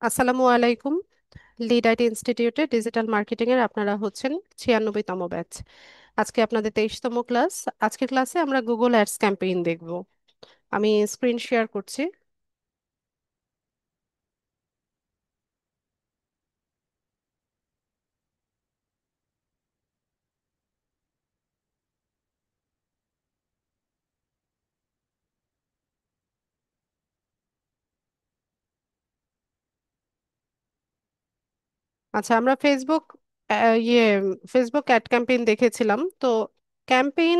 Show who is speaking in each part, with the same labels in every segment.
Speaker 1: আসসালামু আলাইকুম। Lead IT ইনস্টিটিউটে ডিজিটাল মার্কেটিং এর আপনারা হচ্ছেন 96তম ব্যাচ। আজকে আপনাদের 23তম ক্লাস। আজকের ক্লাসে আমরা গুগল অ্যাডস ক্যাম্পেইন দেখব। আমি স্ক্রিন শেয়ার করছি। আচ্ছা, আমরা ইয়ে ফেসবুক অ্যাড ক্যাম্পেইন দেখেছিলাম তো। ক্যাম্পেইন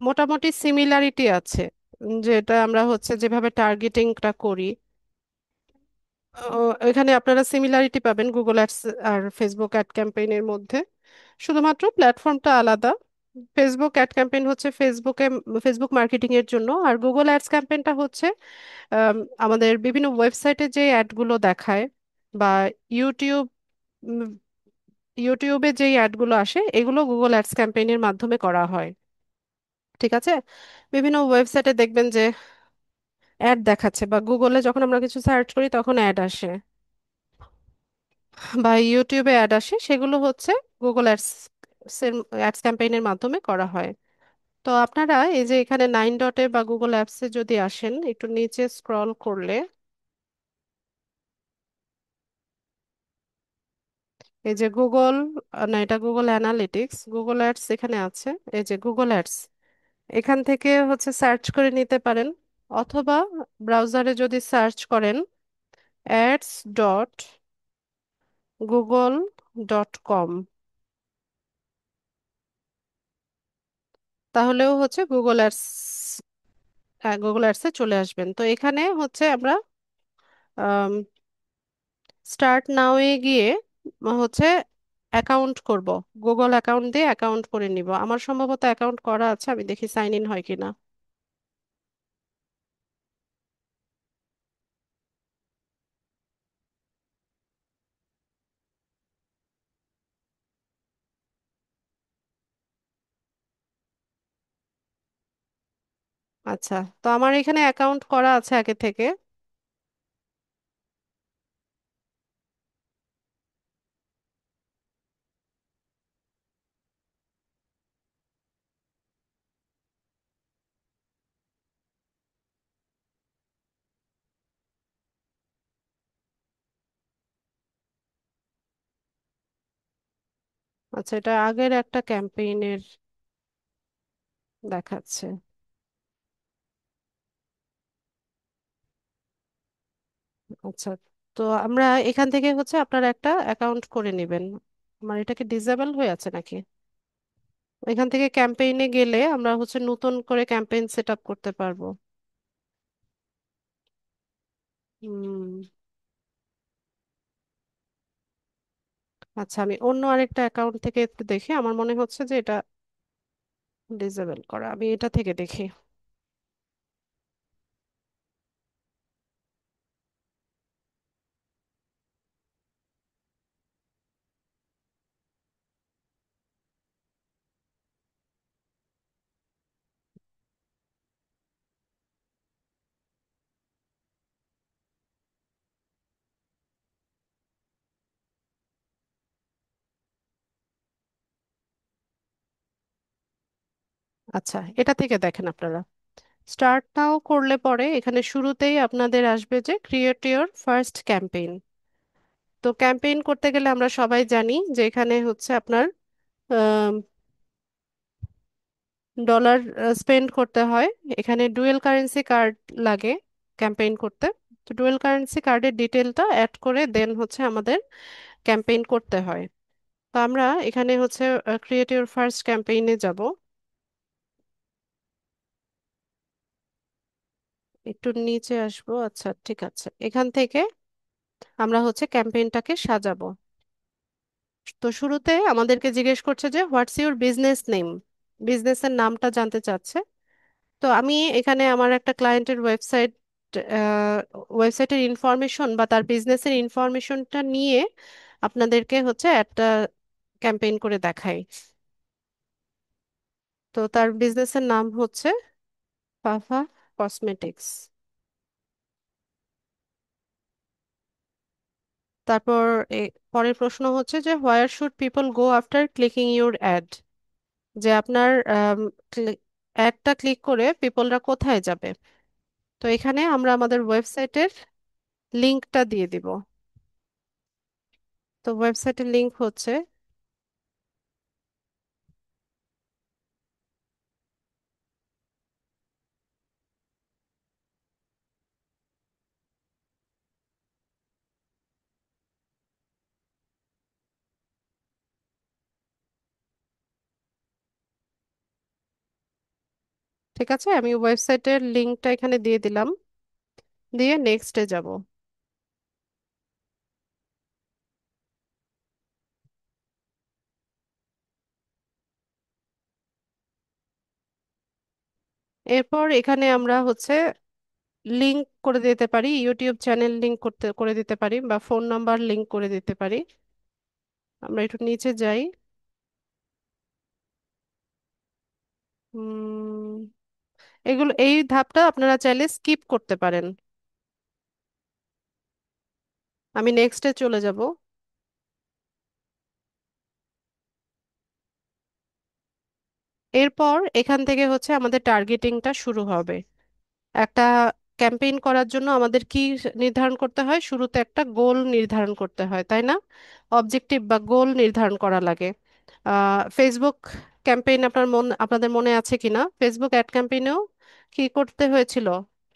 Speaker 1: মোটামুটি সিমিলারিটি আছে, যেটা আমরা হচ্ছে যেভাবে টার্গেটিংটা করি। এখানে আপনারা সিমিলারিটি পাবেন গুগল অ্যাডস আর ফেসবুক অ্যাড ক্যাম্পেইনের মধ্যে, শুধুমাত্র প্ল্যাটফর্মটা আলাদা। ফেসবুক অ্যাড ক্যাম্পেইন হচ্ছে ফেসবুক মার্কেটিং এর জন্য, আর গুগল অ্যাডস ক্যাম্পেইনটা হচ্ছে আম, আমাদের বিভিন্ন ওয়েবসাইটে যে অ্যাডগুলো দেখায়, বা ইউটিউব উম, ইউটিউবে যেই অ্যাডগুলো আসে এগুলো গুগল অ্যাডস ক্যাম্পেইনের মাধ্যমে করা হয়। ঠিক আছে। বিভিন্ন ওয়েবসাইটে দেখবেন যে অ্যাড দেখাচ্ছে, বা গুগলে যখন আমরা কিছু সার্চ করি তখন অ্যাড আসে, বা ইউটিউবে অ্যাড আসে, সেগুলো হচ্ছে গুগল অ্যাডস ক্যাম্পেইনের মাধ্যমে করা হয়। তো আপনারা এই যে এখানে 9 ডটে বা গুগল অ্যাপসে যদি আসেন, একটু নিচে স্ক্রল করলে এই যে গুগল, না এটা গুগল অ্যানালিটিক্স, গুগল অ্যাডস এখানে আছে। এই যে গুগল অ্যাডস, এখান থেকে হচ্ছে সার্চ করে নিতে পারেন, অথবা ব্রাউজারে যদি সার্চ করেন ads.google.com, তাহলেও হচ্ছে গুগল অ্যাডসে চলে আসবেন। তো এখানে হচ্ছে আমরা স্টার্ট নাও এ গিয়ে হচ্ছে অ্যাকাউন্ট করব। গুগল অ্যাকাউন্ট দিয়ে অ্যাকাউন্ট করে নিব। আমার সম্ভবত অ্যাকাউন্ট করা আছে, আমি দেখি সাইন ইন হয় কিনা। আচ্ছা, তো আমার এখানে অ্যাকাউন্ট করা আছে আগে থেকে। আচ্ছা, এটা আগের একটা ক্যাম্পেইনের দেখাচ্ছে। আচ্ছা, তো আমরা এখান থেকে হচ্ছে আপনারা একটা অ্যাকাউন্ট করে নেবেন। আমার এটাকে ডিসেবল হয়ে আছে নাকি? এখান থেকে ক্যাম্পেইনে গেলে আমরা হচ্ছে নতুন করে ক্যাম্পেইন সেট আপ করতে পারবো। হুম। আচ্ছা, আমি অন্য আরেকটা অ্যাকাউন্ট থেকে একটু দেখি। আমার মনে হচ্ছে যে এটা ডিসেবল করা, আমি এটা থেকে দেখি। আচ্ছা, এটা থেকে দেখেন আপনারা। স্টার্ট নাও করলে পরে এখানে শুরুতেই আপনাদের আসবে যে ক্রিয়েট ইওর ফার্স্ট ক্যাম্পেইন। তো ক্যাম্পেইন করতে গেলে আমরা সবাই জানি যে এখানে হচ্ছে আপনার ডলার স্পেন্ড করতে হয়। এখানে ডুয়েল কারেন্সি কার্ড লাগে ক্যাম্পেইন করতে। তো ডুয়েল কারেন্সি কার্ডের ডিটেলটা অ্যাড করে দেন হচ্ছে আমাদের ক্যাম্পেইন করতে হয়। তো আমরা এখানে হচ্ছে ক্রিয়েট ইওর ফার্স্ট ক্যাম্পেইনে যাব। একটু নিচে আসবো। আচ্ছা, ঠিক আছে, এখান থেকে আমরা হচ্ছে ক্যাম্পেইনটাকে সাজাবো। তো শুরুতে আমাদেরকে জিজ্ঞেস করছে যে হোয়াটস ইউর বিজনেস নেম, বিজনেসের নামটা জানতে চাচ্ছে। তো আমি এখানে আমার একটা ক্লায়েন্টের ওয়েবসাইটের ইনফরমেশন বা তার বিজনেসের ইনফরমেশনটা নিয়ে আপনাদেরকে হচ্ছে একটা ক্যাম্পেইন করে দেখাই। তো তার বিজনেসের নাম হচ্ছে ফাফা কসমেটিক্স। তারপর পরের প্রশ্ন হচ্ছে যে where should people go after clicking your add, যে আপনার অ্যাডটা ক্লিক করে পিপলরা কোথায় যাবে। তো এখানে আমরা আমাদের ওয়েবসাইটের লিংকটা দিয়ে দিব। তো ওয়েবসাইটের লিংক হচ্ছে, ঠিক আছে, আমি ওয়েবসাইটের লিংকটা এখানে দিয়ে দিলাম, দিয়ে নেক্সটে যাব। এরপর এখানে আমরা হচ্ছে লিংক করে দিতে পারি, ইউটিউব চ্যানেল লিংক করে দিতে পারি, বা ফোন নাম্বার লিংক করে দিতে পারি। আমরা একটু নিচে যাই। উম, এই ধাপটা আপনারা চাইলে স্কিপ করতে পারেন। আমি নেক্সটে চলে যাব। এরপর এখান থেকে হচ্ছে আমাদের টার্গেটিংটা শুরু হবে। একটা ক্যাম্পেইন করার জন্য আমাদের কি নির্ধারণ করতে হয়, শুরুতে একটা গোল নির্ধারণ করতে হয়, তাই না? অবজেক্টিভ বা গোল নির্ধারণ করা লাগে। ফেসবুক ক্যাম্পেইন আপনাদের মনে আছে কিনা, ফেসবুক অ্যাড ক্যাম্পেইনেও কি করতে হয়েছিল,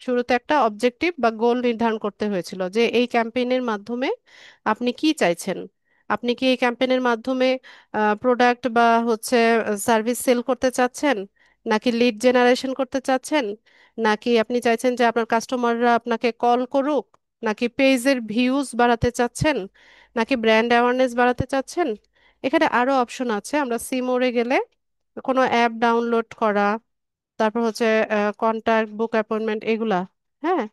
Speaker 1: শুরুতে একটা অবজেক্টিভ বা গোল নির্ধারণ করতে হয়েছিল যে এই ক্যাম্পেইনের মাধ্যমে আপনি কি চাইছেন। আপনি কি এই ক্যাম্পেইনের মাধ্যমে প্রোডাক্ট বা হচ্ছে সার্ভিস সেল করতে চাচ্ছেন, নাকি লিড জেনারেশন করতে চাচ্ছেন, নাকি আপনি চাইছেন যে আপনার কাস্টমাররা আপনাকে কল করুক, নাকি পেজের ভিউজ বাড়াতে চাচ্ছেন, নাকি ব্র্যান্ড অ্যাওয়ারনেস বাড়াতে চাচ্ছেন। এখানে আরো অপশন আছে, আমরা সি মোড়ে গেলে কোনো অ্যাপ ডাউনলোড করা, তারপর হচ্ছে কন্ট্যাক্ট, বুক অ্যাপয়েন্টমেন্ট, এগুলা। হ্যাঁ,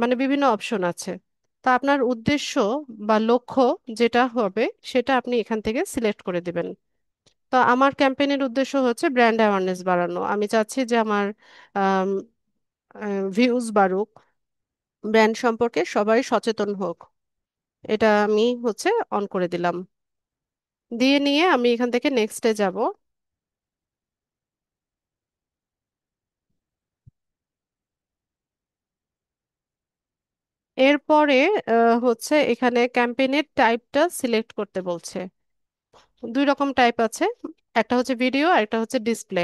Speaker 1: মানে বিভিন্ন অপশন আছে। তা আপনার উদ্দেশ্য বা লক্ষ্য যেটা হবে সেটা আপনি এখান থেকে সিলেক্ট করে দিবেন। তো আমার ক্যাম্পেইনের উদ্দেশ্য হচ্ছে ব্র্যান্ড অ্যাওয়ারনেস বাড়ানো, আমি চাচ্ছি যে আমার ভিউজ বাড়ুক, ব্র্যান্ড সম্পর্কে সবাই সচেতন হোক। এটা আমি হচ্ছে অন করে দিলাম, দিয়ে নিয়ে আমি এখান থেকে নেক্সটে যাব। এরপরে হচ্ছে এখানে ক্যাম্পেইনের টাইপটা সিলেক্ট করতে বলছে। দুই রকম টাইপ আছে, একটা হচ্ছে ভিডিও আর একটা হচ্ছে ডিসপ্লে।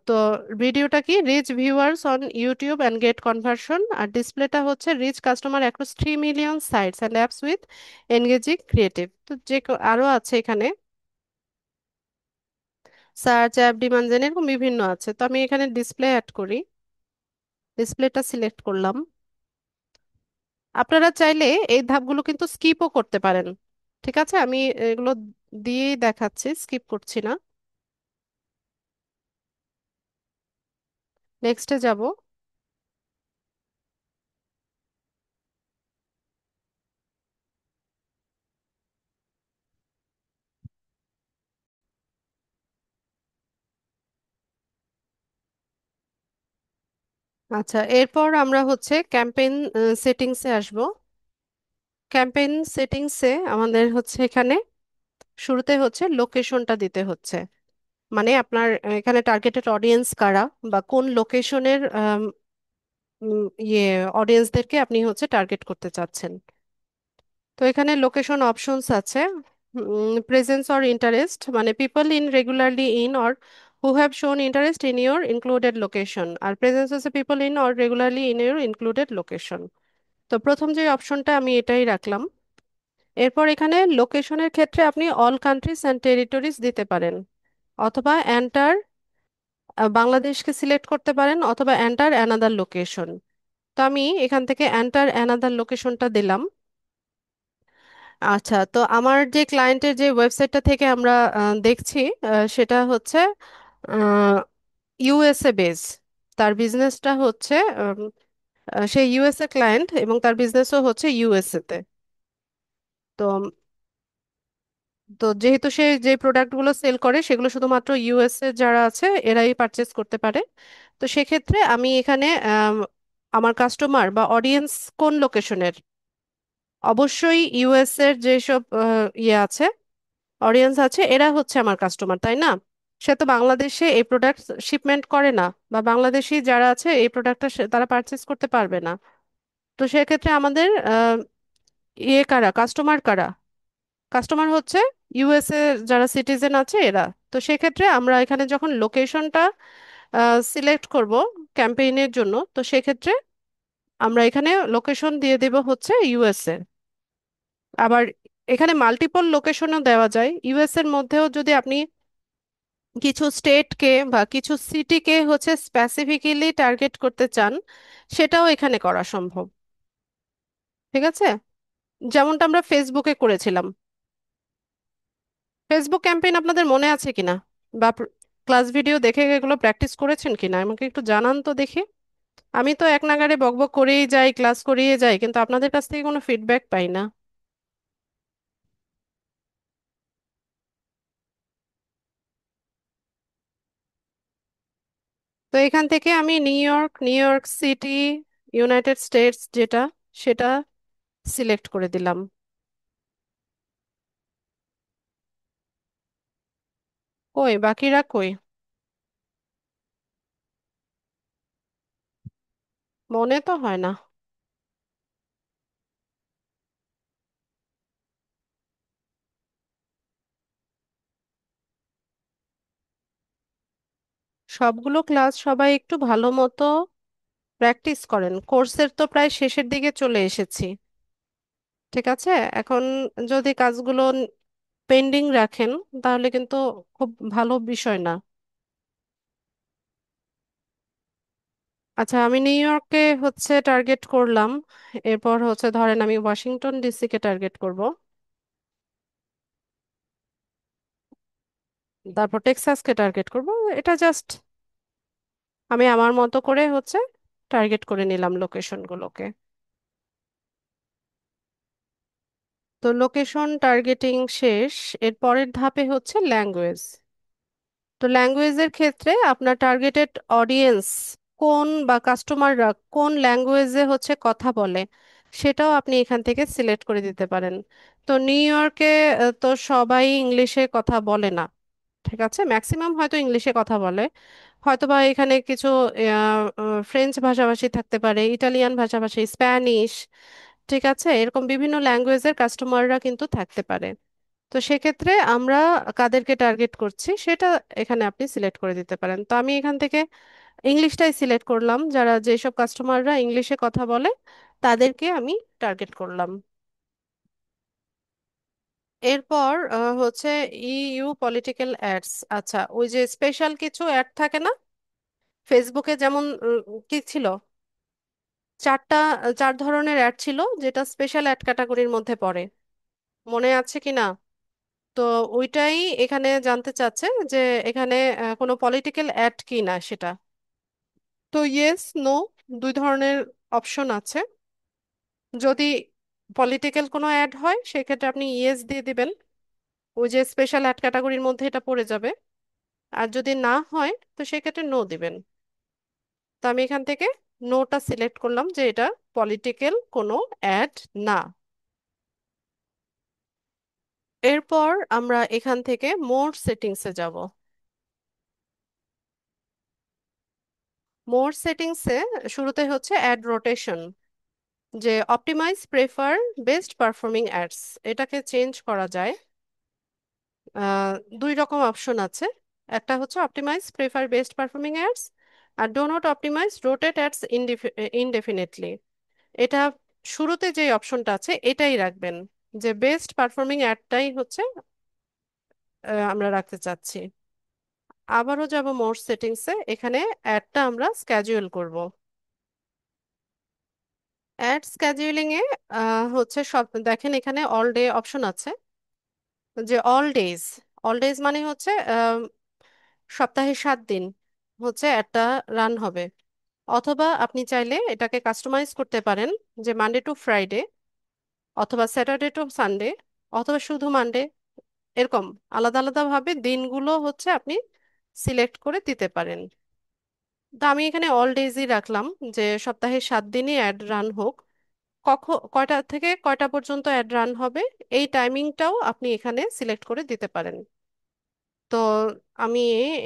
Speaker 1: তো ভিডিওটা কি, reach viewers on YouTube and get conversion, আর ডিসপ্লেটা হচ্ছে reach customer across 3 million sites and apps with engaging creative. তো আরো আছে এখানে সার্চ, অ্যাপ ডিমান্ড জেন, এরকম বিভিন্ন আছে। তো আমি এখানে ডিসপ্লে অ্যাড করি, ডিসপ্লেটা সিলেক্ট করলাম। আপনারা চাইলে এই ধাপগুলো কিন্তু স্কিপও করতে পারেন। ঠিক আছে, আমি এগুলো দিয়েই দেখাচ্ছি, স্কিপ করছি না। নেক্সটে যাব। আচ্ছা, এরপর আমরা হচ্ছে ক্যাম্পেইন সেটিংসে আসব। ক্যাম্পেইন সেটিংসে আমাদের হচ্ছে এখানে শুরুতে হচ্ছে লোকেশনটা দিতে হচ্ছে, মানে আপনার এখানে টার্গেটেড অডিয়েন্স কারা, বা কোন লোকেশনের ইয়ে অডিয়েন্সদেরকে আপনি হচ্ছে টার্গেট করতে চাচ্ছেন। তো এখানে লোকেশন অপশনস আছে। প্রেজেন্স অর ইন্টারেস্ট, মানে people in regularly in or who have shown interest in your included location, আর প্রেজেন্স হচ্ছে people in or regularly in your included location. তো প্রথম যে অপশনটা আমি এটাই রাখলাম। এরপর এখানে লোকেশনের ক্ষেত্রে আপনি অল কান্ট্রিজ অ্যান্ড টেরিটরিজ দিতে পারেন, অথবা এন্টার বাংলাদেশকে সিলেক্ট করতে পারেন, অথবা এন্টার অ্যানাদার লোকেশন। তো আমি এখান থেকে এন্টার অ্যানাদার লোকেশনটা দিলাম। আচ্ছা, তো আমার যে ক্লায়েন্টের যে ওয়েবসাইটটা থেকে আমরা দেখছি, সেটা হচ্ছে ইউএসএ বেস। তার বিজনেসটা হচ্ছে সে ইউএসএ ক্লায়েন্ট এবং তার বিজনেসও হচ্ছে ইউএসএ তে। তো তো যেহেতু সে যে প্রোডাক্টগুলো সেল করে সেগুলো শুধুমাত্র ইউএসএ যারা আছে এরাই পারচেস করতে পারে। তো সেক্ষেত্রে আমি এখানে আমার কাস্টমার বা অডিয়েন্স কোন লোকেশনের, অবশ্যই ইউএস এর যেসব ইয়ে আছে, অডিয়েন্স আছে, এরা হচ্ছে আমার কাস্টমার, তাই না? সে তো বাংলাদেশে এই প্রোডাক্ট শিপমেন্ট করে না, বা বাংলাদেশি যারা আছে এই প্রোডাক্টটা তারা পারচেস করতে পারবে না। তো সেক্ষেত্রে আমাদের ইয়ে কারা, কাস্টমার কারা? কাস্টমার হচ্ছে ইউএস এ যারা সিটিজেন আছে এরা। তো সেক্ষেত্রে আমরা এখানে যখন লোকেশনটা সিলেক্ট করব ক্যাম্পেইনের জন্য, তো সেক্ষেত্রে আমরা এখানে লোকেশন দিয়ে দেব হচ্ছে ইউএস এ। আবার এখানে মাল্টিপল লোকেশনও দেওয়া যায় ইউএস এর মধ্যেও, যদি আপনি কিছু স্টেটকে বা কিছু সিটিকে হচ্ছে স্পেসিফিক্যালি টার্গেট করতে চান, সেটাও এখানে করা সম্ভব। ঠিক আছে, যেমনটা আমরা ফেসবুকে করেছিলাম। ফেসবুক ক্যাম্পেইন আপনাদের মনে আছে কিনা, বা ক্লাস ভিডিও দেখে এগুলো প্র্যাকটিস করেছেন কিনা, আমাকে একটু জানান তো দেখি। আমি তো এক নাগাড়ে বকবক করেই যাই, ক্লাস করিয়ে যাই, কিন্তু আপনাদের কাছ থেকে কোনো ফিডব্যাক পাই না। তো এখান থেকে আমি new York city, United states যেটা, সেটা সিলেক্ট করে দিলাম। কই বাকিরা কই? মনে তো হয় না। সবগুলো ক্লাস সবাই একটু ভালো মতো প্র্যাকটিস করেন, কোর্সের তো প্রায় শেষের দিকে চলে এসেছি। ঠিক আছে, এখন যদি কাজগুলো পেন্ডিং রাখেন তাহলে কিন্তু খুব ভালো বিষয় না। আচ্ছা, আমি নিউ ইয়র্ককে হচ্ছে টার্গেট করলাম। এরপর হচ্ছে ধরেন আমি ওয়াশিংটন ডিসি কে টার্গেট করব, তারপর টেক্সাসকে টার্গেট করব। এটা জাস্ট আমি আমার মতো করে হচ্ছে টার্গেট করে নিলাম লোকেশনগুলোকে। তো লোকেশন টার্গেটিং শেষ। এর পরের ধাপে হচ্ছে ল্যাঙ্গুয়েজ। তো ল্যাঙ্গুয়েজের ক্ষেত্রে আপনার টার্গেটেড অডিয়েন্স কোন, বা কাস্টমাররা কোন ল্যাঙ্গুয়েজে হচ্ছে কথা বলে, সেটাও আপনি এখান থেকে সিলেক্ট করে দিতে পারেন। তো নিউ ইয়র্কে তো সবাই ইংলিশে কথা বলে না। ঠিক আছে, ম্যাক্সিমাম হয়তো ইংলিশে কথা বলে, হয়তো বা এখানে কিছু ফ্রেঞ্চ ভাষাভাষী থাকতে পারে, ইটালিয়ান ভাষাভাষী, স্প্যানিশ। ঠিক আছে, এরকম বিভিন্ন ল্যাঙ্গুয়েজের কাস্টমাররা কিন্তু থাকতে পারে। তো সেক্ষেত্রে আমরা কাদেরকে টার্গেট করছি সেটা এখানে আপনি সিলেক্ট করে দিতে পারেন। তো আমি এখান থেকে ইংলিশটাই সিলেক্ট করলাম, যারা যেসব কাস্টমাররা ইংলিশে কথা বলে তাদেরকে আমি টার্গেট করলাম। এরপর হচ্ছে ইইউ পলিটিক্যাল অ্যাডস। আচ্ছা, ওই যে স্পেশাল কিছু অ্যাড থাকে না ফেসবুকে, যেমন কি ছিল, চারটা, চার ধরনের অ্যাড ছিল যেটা স্পেশাল অ্যাড ক্যাটাগরির মধ্যে পড়ে, মনে আছে কি না? তো ওইটাই এখানে জানতে চাচ্ছে যে এখানে কোনো পলিটিক্যাল অ্যাড কি না সেটা। তো ইয়েস নো, দুই ধরনের অপশন আছে। যদি পলিটিক্যাল কোনো অ্যাড হয় সেক্ষেত্রে আপনি ইয়েস দিয়ে দিবেন, ওই যে স্পেশাল অ্যাড ক্যাটাগরির মধ্যে এটা পড়ে যাবে। আর যদি না হয় তো সেক্ষেত্রে নো দিবেন। তো আমি এখান থেকে নোটা সিলেক্ট করলাম যে এটা পলিটিক্যাল কোনো অ্যাড না। এরপর আমরা এখান থেকে মোর সেটিংসে যাব। মোর সেটিংসে শুরুতে হচ্ছে অ্যাড রোটেশন, যে optimize prefer best performing ads, এটাকে চেঞ্জ করা যায়। আহ, দুই রকম অপশন আছে, একটা হচ্ছে optimize prefer best performing ads, আর do not optimize rotate ads indefinitely. এটা শুরুতে যে অপশনটা আছে এটাই রাখবেন, যে বেস্ট পারফর্মিং অ্যাডটাই হচ্ছে আমরা রাখতে চাচ্ছি। আবারও যাব মোর সেটিংসে, এখানে অ্যাডটা আমরা স্ক্যাজুয়াল করব। অ্যাড স্ক্যাজুয়ালিং এ হচ্ছে সব দেখেন, এখানে অল ডে অপশন আছে, যে অল ডেজ মানে হচ্ছে সপ্তাহে 7 দিন হচ্ছে একটা রান হবে। অথবা আপনি চাইলে এটাকে কাস্টমাইজ করতে পারেন, যে মানডে টু ফ্রাইডে, অথবা স্যাটারডে টু সানডে, অথবা শুধু মানডে, এরকম আলাদা আলাদা ভাবে দিনগুলো হচ্ছে আপনি সিলেক্ট করে দিতে পারেন। তো আমি এখানে অল ডেজই রাখলাম, যে সপ্তাহে 7 দিনই অ্যাড রান হোক। কয়টা থেকে কয়টা পর্যন্ত অ্যাড রান হবে এই টাইমিংটাও আপনি এখানে সিলেক্ট করে দিতে পারেন। তো আমি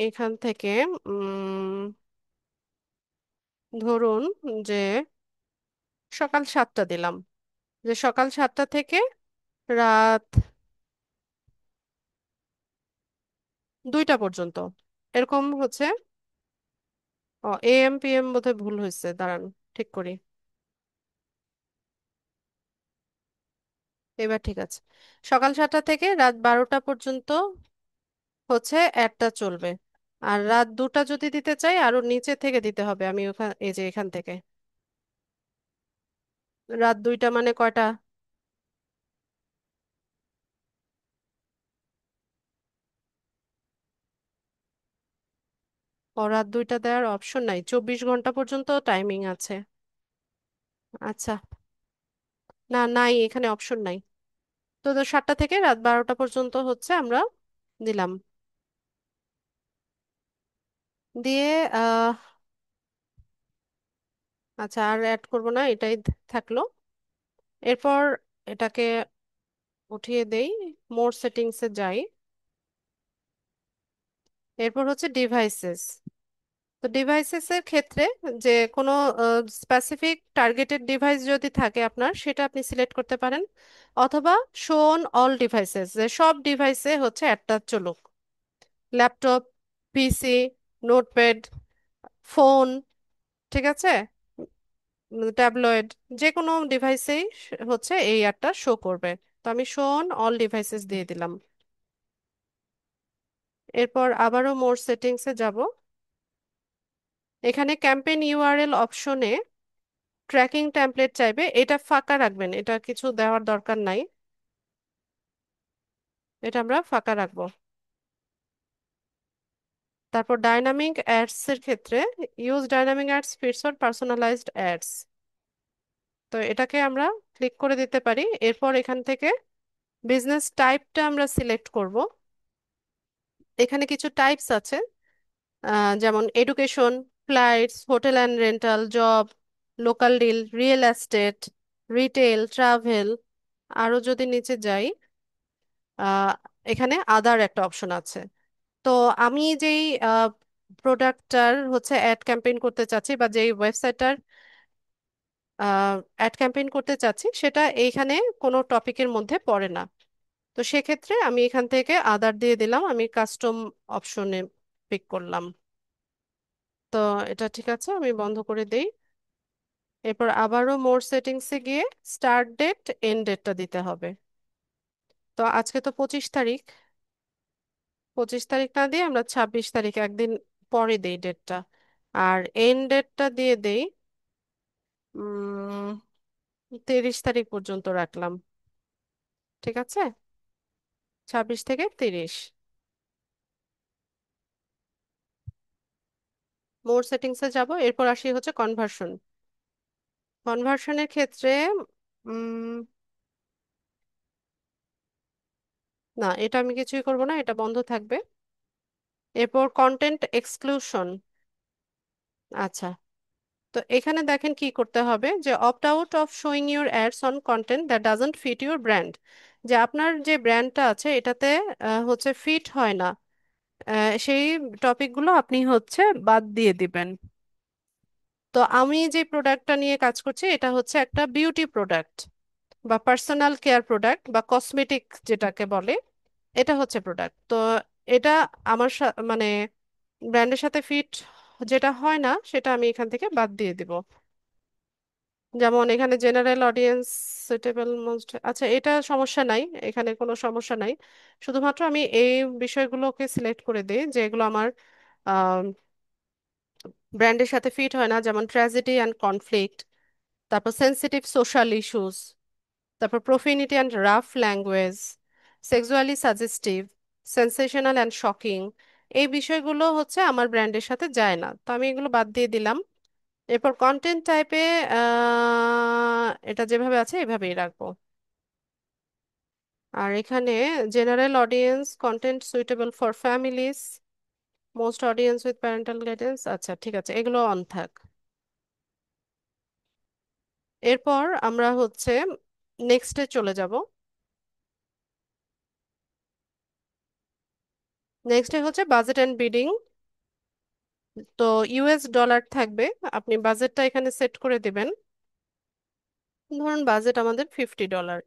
Speaker 1: এখান থেকে ধরুন যে সকাল 7টা দিলাম, যে সকাল 7টা থেকে রাত 2টা পর্যন্ত এরকম হচ্ছে। ও, এএম পিএম বোধহয় ভুল হয়েছে, দাঁড়ান ঠিক করি। এবার ঠিক আছে। সকাল 7টা থেকে রাত 12টা পর্যন্ত হচ্ছে অ্যাডটা চলবে। আর রাত 2টা যদি দিতে চাই আরো নিচে থেকে দিতে হবে, আমি ওখানে এই যে এখান থেকে রাত 2টা মানে কয়টা? ও, রাত 2টা দেওয়ার অপশন নাই, 24 ঘন্টা পর্যন্ত টাইমিং আছে। আচ্ছা, না নাই, এখানে অপশন নাই। তো 7টা থেকে রাত 12টা পর্যন্ত হচ্ছে আমরা দিলাম, দিয়ে আহ আচ্ছা আর অ্যাড করব না, এটাই থাকলো। এরপর এটাকে উঠিয়ে দেই, মোর সেটিংসে যাই। এরপর হচ্ছে ডিভাইসেস। তো ডিভাইসেস এর ক্ষেত্রে যে কোনো স্পেসিফিক টার্গেটেড ডিভাইস যদি থাকে আপনার, সেটা আপনি সিলেক্ট করতে পারেন। অথবা শো অন অল ডিভাইসেস, যে সব ডিভাইসে হচ্ছে একটা চলুক, ল্যাপটপ, পিসি, নোটপ্যাড, ফোন, ঠিক আছে, ট্যাবলয়েড, যে কোনো ডিভাইসেই হচ্ছে এই অ্যাডটা শো করবে। তো আমি শো অন অল ডিভাইসেস দিয়ে দিলাম। এরপর আবারও মোর সেটিংসে যাব। এখানে ক্যাম্পেইন ইউআরএল অপশনে ট্র্যাকিং টেমপ্লেট চাইবে, এটা ফাঁকা রাখবেন, এটা কিছু দেওয়ার দরকার নাই, এটা আমরা ফাঁকা রাখবো। তারপর ডাইনামিক অ্যাডস এর ক্ষেত্রে use dynamic ads fits for personalized ads, তো এটাকে আমরা ক্লিক করে দিতে পারি। এরপর এখান থেকে বিজনেস টাইপটা আমরা সিলেক্ট করব। এখানে কিছু টাইপস আছে, যেমন education, flights, hotel and rental, job, local deal, real estate, retail, travel. আরো যদি নিচে যাই, আহ, এখানে আদার একটা অপশন আছে। তো আমি যেই প্রোডাক্টটার হচ্ছে অ্যাড ক্যাম্পেইন করতে চাচ্ছি, বা যেই ওয়েবসাইটটার অ্যাড ক্যাম্পেইন করতে চাচ্ছি, সেটা এইখানে কোনো টপিকের মধ্যে পড়ে না। তো সেক্ষেত্রে আমি এখান থেকে আদার দিয়ে দিলাম, আমি কাস্টম অপশনে পিক করলাম। তো এটা ঠিক আছে, আমি বন্ধ করে দেই। এরপর আবারও মোর সেটিংসে গিয়ে স্টার্ট ডেট এন্ড ডেটটা দিতে হবে। তো আজকে তো 25 তারিখ, 25 তারিখ না দিয়ে আমরা 26 তারিখ, একদিন পরে দেই ডেটটা। আর এন্ড ডেটটা দিয়ে দেই 30 তারিখ পর্যন্ত রাখলাম, ঠিক আছে, 26 থেকে 30। মোর সেটিংসে যাব, এরপর আসি হচ্ছে কনভার্সন। কনভার্সনের ক্ষেত্রে উম, না, এটা আমি কিছুই করব না, এটা বন্ধ থাকবে। এরপর কন্টেন্ট এক্সক্লুশন। আচ্ছা, তো এখানে দেখেন কি করতে হবে, যে opt out of showing your ads on content that doesn't fit your brand, যে আপনার যে ব্র্যান্ডটা আছে এটাতে হচ্ছে ফিট হয় না, সেই টপিকগুলো আপনি হচ্ছে বাদ দিয়ে দিবেন। তো আমি যে প্রোডাক্টটা নিয়ে কাজ করছি এটা হচ্ছে একটা বিউটি প্রোডাক্ট, বা পার্সোনাল কেয়ার প্রোডাক্ট, বা কসমেটিক যেটাকে বলে, এটা হচ্ছে প্রোডাক্ট। তো এটা আমার মানে ব্র্যান্ডের সাথে ফিট যেটা হয় না, সেটা আমি এখান থেকে বাদ দিয়ে দিব। যেমন এখানে জেনারেল অডিয়েন্স, সুটেবল মোস্ট, আচ্ছা এটা সমস্যা নাই, এখানে কোনো সমস্যা নাই। শুধুমাত্র আমি এই বিষয়গুলোকে সিলেক্ট করে দিই যেগুলো আমার ব্র্যান্ডের সাথে ফিট হয় না, যেমন ট্র্যাজেডি অ্যান্ড কনফ্লিক্ট, তারপর সেন্সিটিভ সোশ্যাল ইস্যুস, তারপর profanity and rough language, sexually suggestive, sensational and shocking. এই বিষয়গুলো হচ্ছে আমার ব্র্যান্ডের সাথে যায় না, তো আমি এগুলো বাদ দিয়ে দিলাম। এরপর কন্টেন্ট টাইপে এটা যেভাবে আছে এভাবেই রাখবো। আর এখানে general audience, content suitable for families, most audience with parental guidance, আচ্ছা ঠিক আছে, এগুলো অন থাক। এরপর আমরা হচ্ছে নেক্সটে চলে যাব। নেক্সটে হচ্ছে বাজেট অ্যান্ড বিডিং। তো ইউএস ডলার থাকবে, আপনি বাজেটটা এখানে সেট করে দিবেন। ধরুন বাজেট আমাদের $50,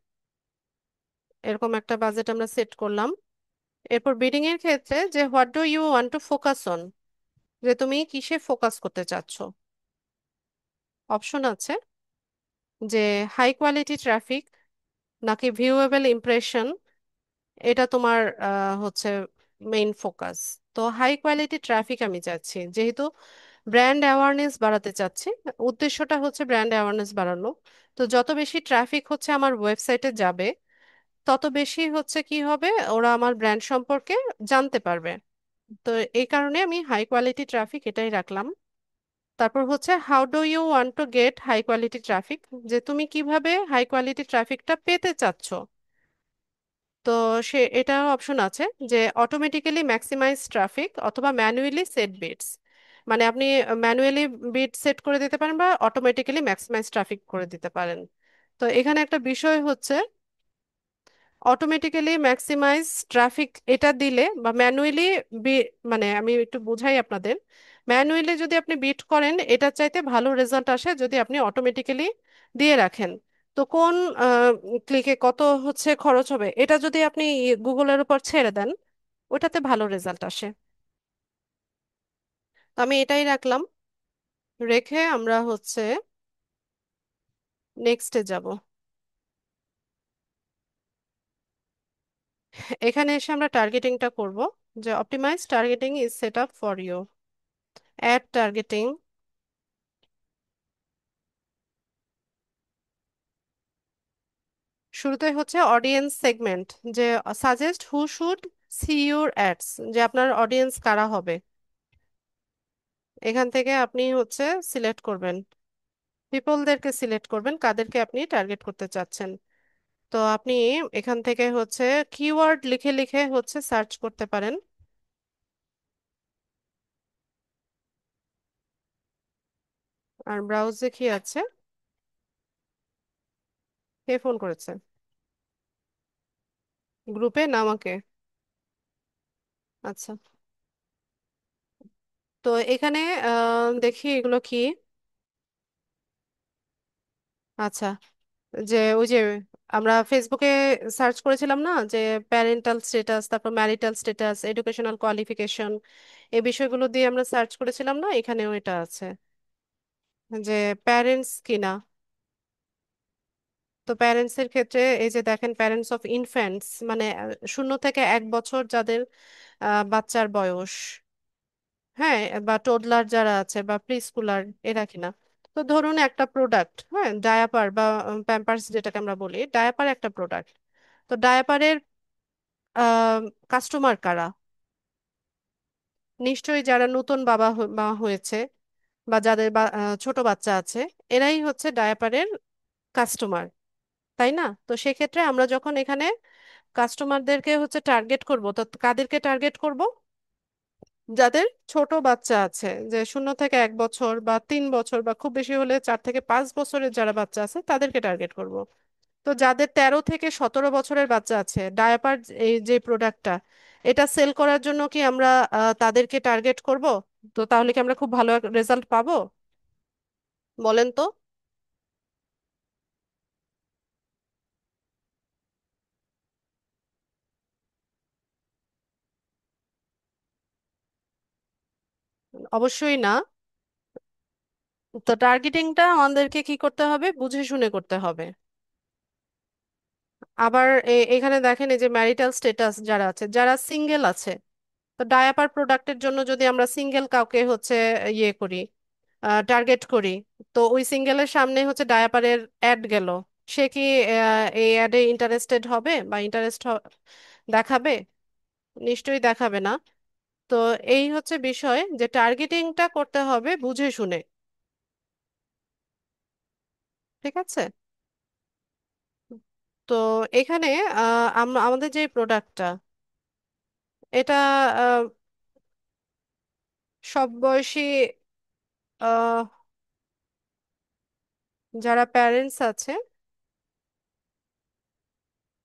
Speaker 1: এরকম একটা বাজেট আমরা সেট করলাম। এরপর বিডিং এর ক্ষেত্রে যে what do you want to focus on, যে তুমি কিসে ফোকাস করতে চাচ্ছ। অপশন আছে যে হাই কোয়ালিটি ট্রাফিক নাকি ভিউয়েবল ইমপ্রেশন, এটা তোমার হচ্ছে মেইন ফোকাস। তো হাই কোয়ালিটি ট্রাফিক আমি চাচ্ছি, যেহেতু ব্র্যান্ড অ্যাওয়ারনেস বাড়াতে চাচ্ছি। উদ্দেশ্যটা হচ্ছে ব্র্যান্ড অ্যাওয়ারনেস বাড়ানো। তো যত বেশি ট্রাফিক হচ্ছে আমার ওয়েবসাইটে যাবে, তত বেশি হচ্ছে কি হবে, ওরা আমার ব্র্যান্ড সম্পর্কে জানতে পারবে। তো এই কারণে আমি হাই কোয়ালিটি ট্রাফিক এটাই রাখলাম। তারপর হচ্ছে how do you want to get high quality traffic, যে তুমি কিভাবে হাই কোয়ালিটি ট্রাফিকটা পেতে চাচ্ছ। তো এটাও অপশন আছে যে অটোমেটিক্যালি ম্যাক্সিমাইজ ট্রাফিক অথবা ম্যানুয়ালি সেট বিটস। মানে আপনি ম্যানুয়ালি বিট সেট করে দিতে পারেন বা অটোমেটিক্যালি ম্যাক্সিমাইজ ট্রাফিক করে দিতে পারেন। তো এখানে একটা বিষয় হচ্ছে অটোমেটিক্যালি ম্যাক্সিমাইজ ট্রাফিক এটা দিলে বা ম্যানুয়ালি, মানে আমি একটু বুঝাই আপনাদের। ম্যানুয়ালি যদি আপনি বিট করেন, এটার চাইতে ভালো রেজাল্ট আসে যদি আপনি অটোমেটিক্যালি দিয়ে রাখেন। তো কোন ক্লিকে কত হচ্ছে খরচ হবে, এটা যদি আপনি গুগলের উপর ছেড়ে দেন, ওটাতে ভালো রেজাল্ট আসে। তো আমি এটাই রাখলাম। রেখে আমরা হচ্ছে নেক্সটে যাব। এখানে এসে আমরা টার্গেটিংটা করব, যে optimize targeting is set up for you. Ad targeting. শুরুতে হচ্ছে অডিয়েন্স সেগমেন্ট, যে suggest who should see your ads, যে আপনার অডিয়েন্স কারা হবে। এখান থেকে আপনি হচ্ছে সিলেক্ট করবেন, পিপলদেরকে সিলেক্ট করবেন কাদেরকে আপনি টার্গেট করতে চাচ্ছেন। তো আপনি এখান থেকে হচ্ছে কিওয়ার্ড লিখে লিখে হচ্ছে সার্চ করতে পারেন। আর ব্রাউজে কি আছে? কে ফোন করেছে? গ্রুপে না আমাকে? আচ্ছা। তো এখানে দেখি এগুলো কি। আচ্ছা, যে ওই যে আমরা ফেসবুকে সার্চ করেছিলাম না, যে প্যারেন্টাল স্ট্যাটাস, তারপর ম্যারিটাল স্ট্যাটাস, এডুকেশনাল কোয়ালিফিকেশন, এই বিষয়গুলো দিয়ে আমরা সার্চ করেছিলাম না, এখানেও এটা আছে যে প্যারেন্টস কিনা। তো প্যারেন্টস এর ক্ষেত্রে এই যে দেখেন, প্যারেন্টস অফ ইনফ্যান্টস, মানে 0 থেকে 1 বছর যাদের বাচ্চার বয়স, হ্যাঁ, বা টোডলার যারা আছে বা প্রি স্কুলার, এরা কিনা। তো ধরুন একটা প্রোডাক্ট, হ্যাঁ, ডায়াপার বা প্যাম্পার্স যেটাকে আমরা বলি, ডায়াপার একটা প্রোডাক্ট। তো ডায়াপারের কাস্টমার কারা? নিশ্চয়ই যারা নতুন মা হয়েছে বা যাদের ছোট বাচ্চা আছে, এরাই হচ্ছে ডায়াপারের কাস্টমার, তাই না? তো সেক্ষেত্রে আমরা যখন এখানে কাস্টমারদেরকে হচ্ছে টার্গেট করব, তো কাদেরকে টার্গেট করব? যাদের ছোট বাচ্চা আছে, যে 0 থেকে 1 বছর বা 3 বছর বা খুব বেশি হলে 4 থেকে 5 বছরের যারা বাচ্চা আছে তাদেরকে টার্গেট করব। তো যাদের 13 থেকে 17 বছরের বাচ্চা আছে, ডায়াপার এই যে প্রোডাক্টটা, এটা সেল করার জন্য কি আমরা তাদেরকে টার্গেট করব? তো তাহলে কি আমরা খুব ভালো রেজাল্ট পাবো? বলেন তো। অবশ্যই না। তো টার্গেটিংটা আমাদেরকে কি করতে হবে, বুঝে শুনে করতে হবে। আবার এখানে দেখেন, এই যে ম্যারিটাল স্ট্যাটাস যারা আছে, যারা সিঙ্গেল আছে, তো ডায়াপার প্রোডাক্টের জন্য যদি আমরা সিঙ্গেল কাউকে হচ্ছে ইয়ে করি, টার্গেট করি, তো ওই সিঙ্গেলের সামনে হচ্ছে ডায়াপারের অ্যাড গেল, সে কি এই অ্যাডে ইন্টারেস্টেড হবে বা ইন্টারেস্ট দেখাবে? নিশ্চয়ই দেখাবে না। তো এই হচ্ছে বিষয়, যে টার্গেটিংটা করতে হবে বুঝে শুনে। ঠিক আছে। তো এখানে আমাদের যে প্রোডাক্টটা, এটা আহ, সব বয়সী যারা প্যারেন্টস আছে,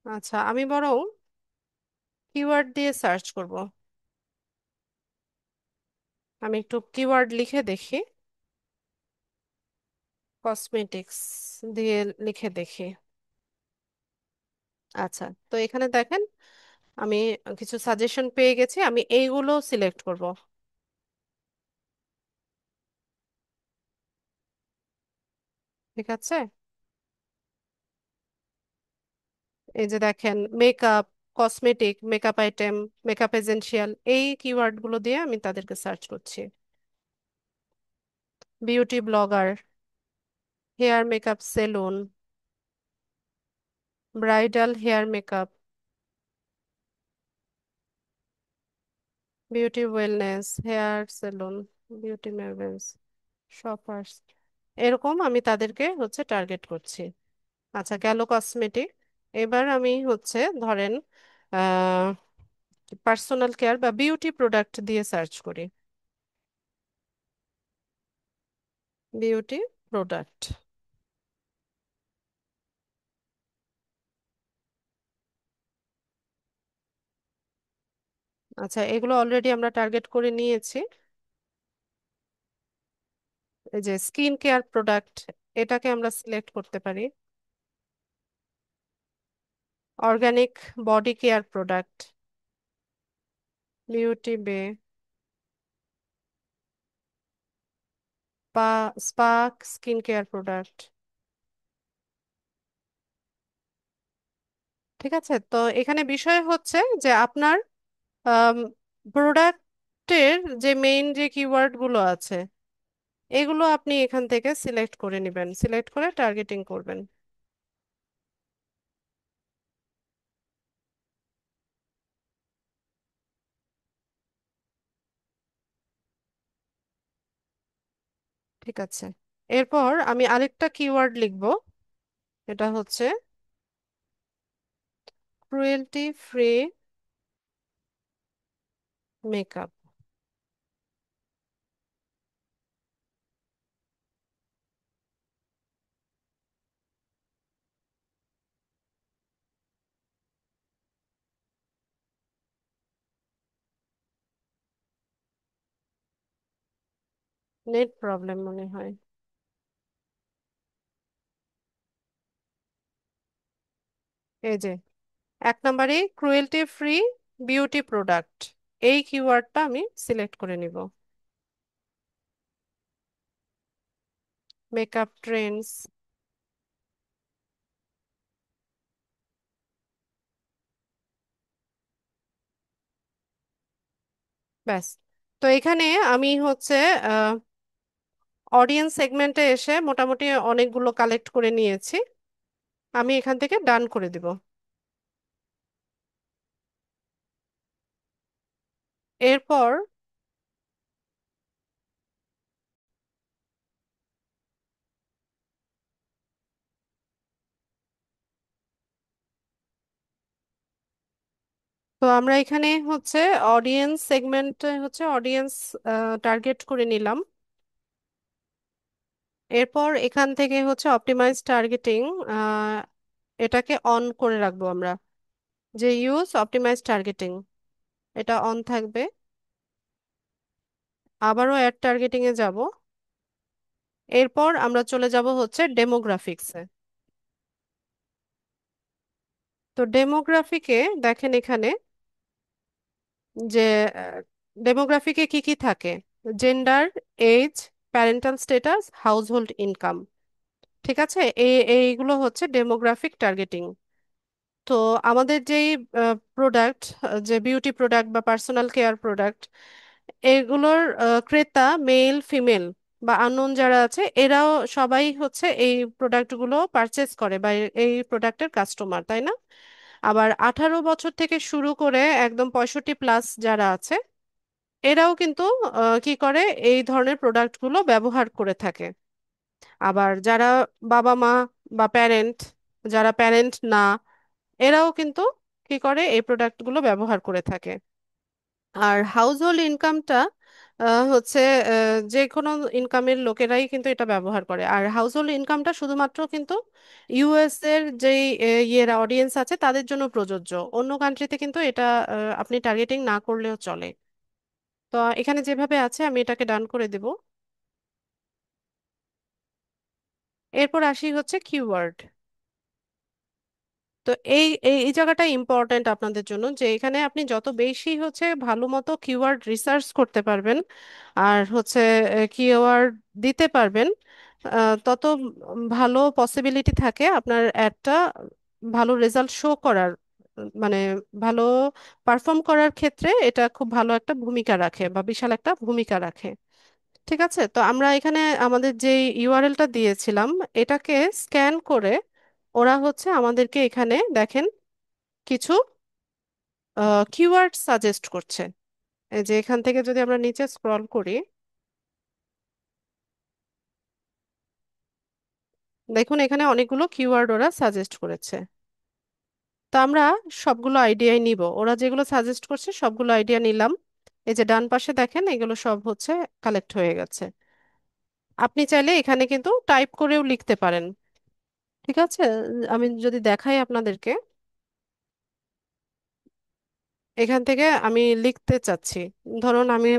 Speaker 1: আচ্ছা আমি বরং কিওয়ার্ড দিয়ে সার্চ করব। আমি একটু কিওয়ার্ড লিখে দেখি, কসমেটিক্স দিয়ে লিখে দেখি। আচ্ছা, তো এখানে দেখেন আমি কিছু সাজেশন পেয়ে গেছি, আমি এইগুলো সিলেক্ট করব। ঠিক আছে, এই যে দেখেন makeup, cosmetic, makeup item, makeup essential, এই কিওয়ার্ড গুলো দিয়ে আমি তাদেরকে সার্চ করছি। Beauty blogger, hair makeup salon, bridal hair makeup, beauty wellness, hair salon, beauty mavens, shoppers, এরকম আমি তাদেরকে হচ্ছে টার্গেট করছি। আচ্ছা গেল কসমেটিক। এবার আমি হচ্ছে ধরেন পার্সোনাল কেয়ার বা বিউটি প্রোডাক্ট দিয়ে সার্চ করি। Beauty product. আচ্ছা এগুলো অলরেডি আমরা টার্গেট করে নিয়েছি। এই যে স্কিন কেয়ার প্রোডাক্ট, এটাকে আমরা সিলেক্ট করতে পারি। Organic body care product, beauty বে, বা স্পার্ক স্কিন কেয়ার প্রোডাক্ট। ঠিক আছে, তো এখানে বিষয় হচ্ছে যে আপনার প্রোডাক্টের যে মেইন যে কিওয়ার্ড গুলো আছে, এগুলো আপনি এখান থেকে সিলেক্ট করে নেবেন, সিলেক্ট করে টার্গেটিং করবেন। ঠিক আছে, এরপর আমি আরেকটা কিওয়ার্ড লিখব। এটা হচ্ছে cruelty free makeup. Net problem মনে হয়। এই যে এক নম্বরে ক্রুয়েলটি ফ্রি বিউটি প্রোডাক্ট, এই কিওয়ার্ডটা আমি সিলেক্ট করে নিব। মেকআপ ট্রেন্ডস, ব্যাস। তো এখানে আমি হচ্ছে অডিয়েন্স সেগমেন্টে এসে মোটামুটি অনেকগুলো কালেক্ট করে নিয়েছি। আমি এখান থেকে ডান করে দিব। এরপর তো আমরা এখানে হচ্ছে অডিয়েন্স সেগমেন্ট হচ্ছে অডিয়েন্স টার্গেট করে নিলাম। এরপর এখান থেকে হচ্ছে অপটিমাইজ টার্গেটিং, এটাকে অন করে রাখবো আমরা, যে ইউজ অপটিমাইজ টার্গেটিং, এটা অন থাকবে। আবারও অ্যাড টার্গেটিং এ যাব। এরপর আমরা চলে যাব হচ্ছে ডেমোগ্রাফিক্সে। তো ডেমোগ্রাফিকে দেখেন এখানে যে ডেমোগ্রাফিকে কি কি থাকে: gender, age, parental status, household income. ঠিক আছে, এইগুলো হচ্ছে ডেমোগ্রাফিক টার্গেটিং। তো আমাদের যেই প্রোডাক্ট, যে বিউটি প্রোডাক্ট বা পার্সোনাল কেয়ার প্রোডাক্ট, এগুলোর ক্রেতা মেল ফিমেল বা আননোন যারা আছে, এরাও সবাই হচ্ছে এই প্রোডাক্টগুলো পারচেস করে বা এই প্রোডাক্টের কাস্টমার, তাই না? আবার 18 বছর থেকে শুরু করে একদম 65 প্লাস যারা আছে, এরাও কিন্তু কি করে এই ধরনের প্রোডাক্টগুলো ব্যবহার করে থাকে। আবার যারা বাবা মা বা প্যারেন্ট, যারা প্যারেন্ট না, এরাও কিন্তু কি করে এই প্রোডাক্টগুলো ব্যবহার করে থাকে। আর হাউস হোল্ড ইনকামটা হচ্ছে যে কোনো ইনকামের লোকেরাই কিন্তু এটা ব্যবহার করে। আর হাউসহোল্ড ইনকামটা শুধুমাত্র কিন্তু ইউএস এর যেই অডিয়েন্স আছে তাদের জন্য প্রযোজ্য। অন্য কান্ট্রিতে কিন্তু এটা আপনি টার্গেটিং না করলেও চলে। তো এখানে যেভাবে আছে আমি এটাকে ডান করে দেব। এরপর আসি হচ্ছে কিওয়ার্ড। তো এই এই এই জায়গাটা ইম্পর্ট্যান্ট আপনাদের জন্য, যে এখানে আপনি যত বেশি হচ্ছে ভালো মতো কিওয়ার্ড রিসার্চ করতে পারবেন আর হচ্ছে কিওয়ার্ড দিতে পারবেন, তত ভালো পসিবিলিটি থাকে আপনার একটা ভালো রেজাল্ট শো করার। মানে ভালো পারফর্ম করার ক্ষেত্রে এটা খুব ভালো একটা ভূমিকা রাখে বা বিশাল একটা ভূমিকা রাখে। ঠিক আছে, তো আমরা এখানে আমাদের যে ইউআরএলটা দিয়েছিলাম এটাকে স্ক্যান করে ওরা হচ্ছে আমাদেরকে এখানে দেখেন কিছু কিওয়ার্ড সাজেস্ট করছে। এই যে এখান থেকে যদি আমরা নিচে স্ক্রল করি, দেখুন এখানে অনেকগুলো কিওয়ার্ড ওরা সাজেস্ট করেছে। তো আমরা সবগুলো আইডিয়াই নিব, ওরা যেগুলো সাজেস্ট করছে সবগুলো আইডিয়া নিলাম। এই যে ডান পাশে দেখেন এগুলো সব হচ্ছে কালেক্ট হয়ে গেছে। আপনি চাইলে এখানে কিন্তু টাইপ করেও লিখতে পারেন। ঠিক আছে, আমি যদি দেখাই আপনাদেরকে, এখান থেকে আমি লিখতে চাচ্ছি, ধরুন আমি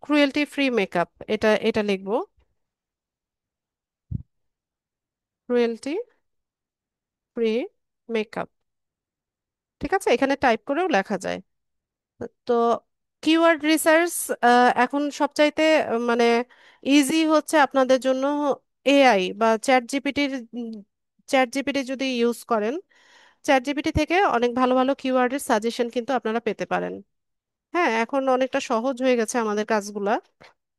Speaker 1: ক্রুয়েলটি ফ্রি মেকআপ, এটা এটা লিখবো, ক্রুয়েলটি ফ্রি মেকআপ। ঠিক আছে, এখানে টাইপ করেও লেখা যায়। তো কিওয়ার্ড রিসার্চ এখন সবচাইতে মানে ইজি হচ্ছে আপনাদের জন্য এআই বা চ্যাট জিপিটি যদি ইউজ করেন, চ্যাট জিপিটি থেকে অনেক ভালো ভালো কিওয়ার্ডের সাজেশন কিন্তু আপনারা পেতে পারেন। হ্যাঁ, এখন অনেকটা সহজ হয়ে গেছে আমাদের কাজগুলা।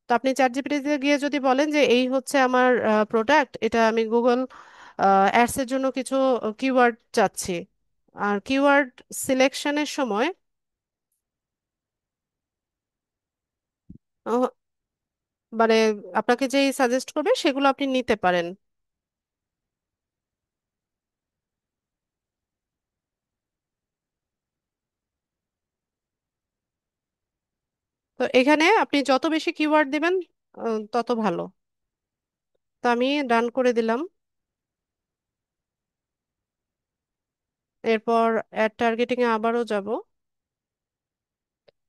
Speaker 1: তো আপনি চ্যাট জিপিটিতে গিয়ে যদি বলেন যে এই হচ্ছে আমার প্রোডাক্ট, এটা আমি গুগল অ্যাডস এর জন্য কিছু কিওয়ার্ড চাচ্ছি, আর কিওয়ার্ড সিলেকশনের সময় আহ, মানে আপনাকে যেই সাজেস্ট করবে সেগুলো আপনি নিতে পারেন। তো এখানে আপনি যত বেশি কিওয়ার্ড দিবেন তত ভালো। তো আমি ডান করে দিলাম। এরপর অ্যাড টার্গেটিং এ আবারও যাব,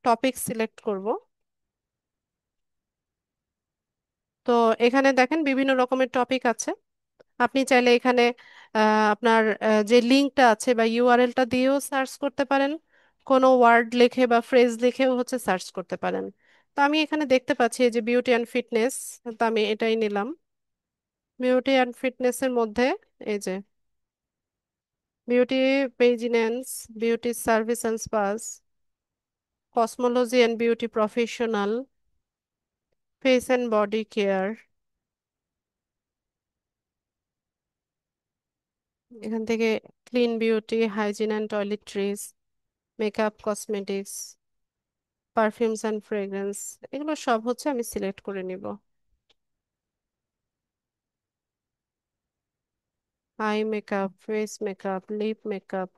Speaker 1: টপিক সিলেক্ট করব। তো এখানে দেখেন বিভিন্ন রকমের টপিক আছে। আপনি চাইলে এখানে আপনার যে লিঙ্কটা আছে বা ইউআরএলটা দিয়েও সার্চ করতে পারেন, কোনো ওয়ার্ড লিখে বা ফ্রেজ লিখেও হচ্ছে সার্চ করতে পারেন। তো আমি এখানে দেখতে পাচ্ছি এই যে বিউটি অ্যান্ড ফিটনেস, তো আমি এটাই নিলাম। বিউটি অ্যান্ড ফিটনেসের মধ্যে এই যে beauty pageants, beauty service and spas, cosmology and beauty professional, face and body care, এখান থেকে clean beauty, hygiene and toiletries, makeup, cosmetics, perfumes and fragrance, এগুলো সব হচ্ছে আমি সিলেক্ট করে নিব। Eye makeup, face makeup, lip makeup,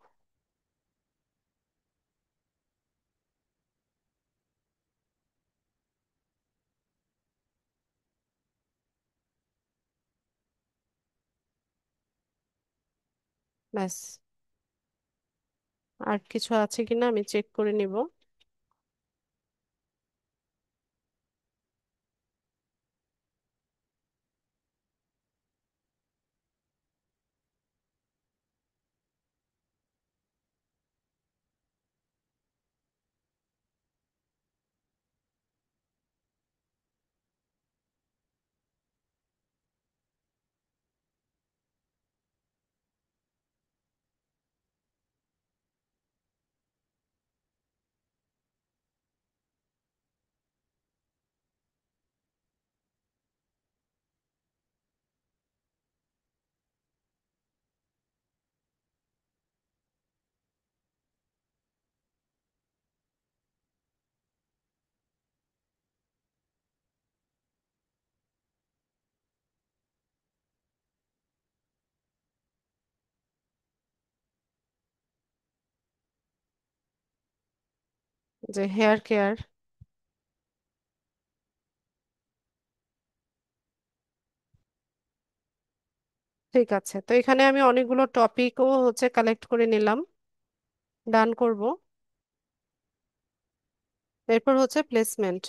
Speaker 1: ব্যাস। আর কিছু আছে কিনা আমি চেক করে নিব। যে হেয়ার কেয়ার, ঠিক আছে, তো এখানে আমি অনেকগুলো টপিকও হচ্ছে কালেক্ট করে নিলাম। ডান করব। এরপর হচ্ছে প্লেসমেন্ট।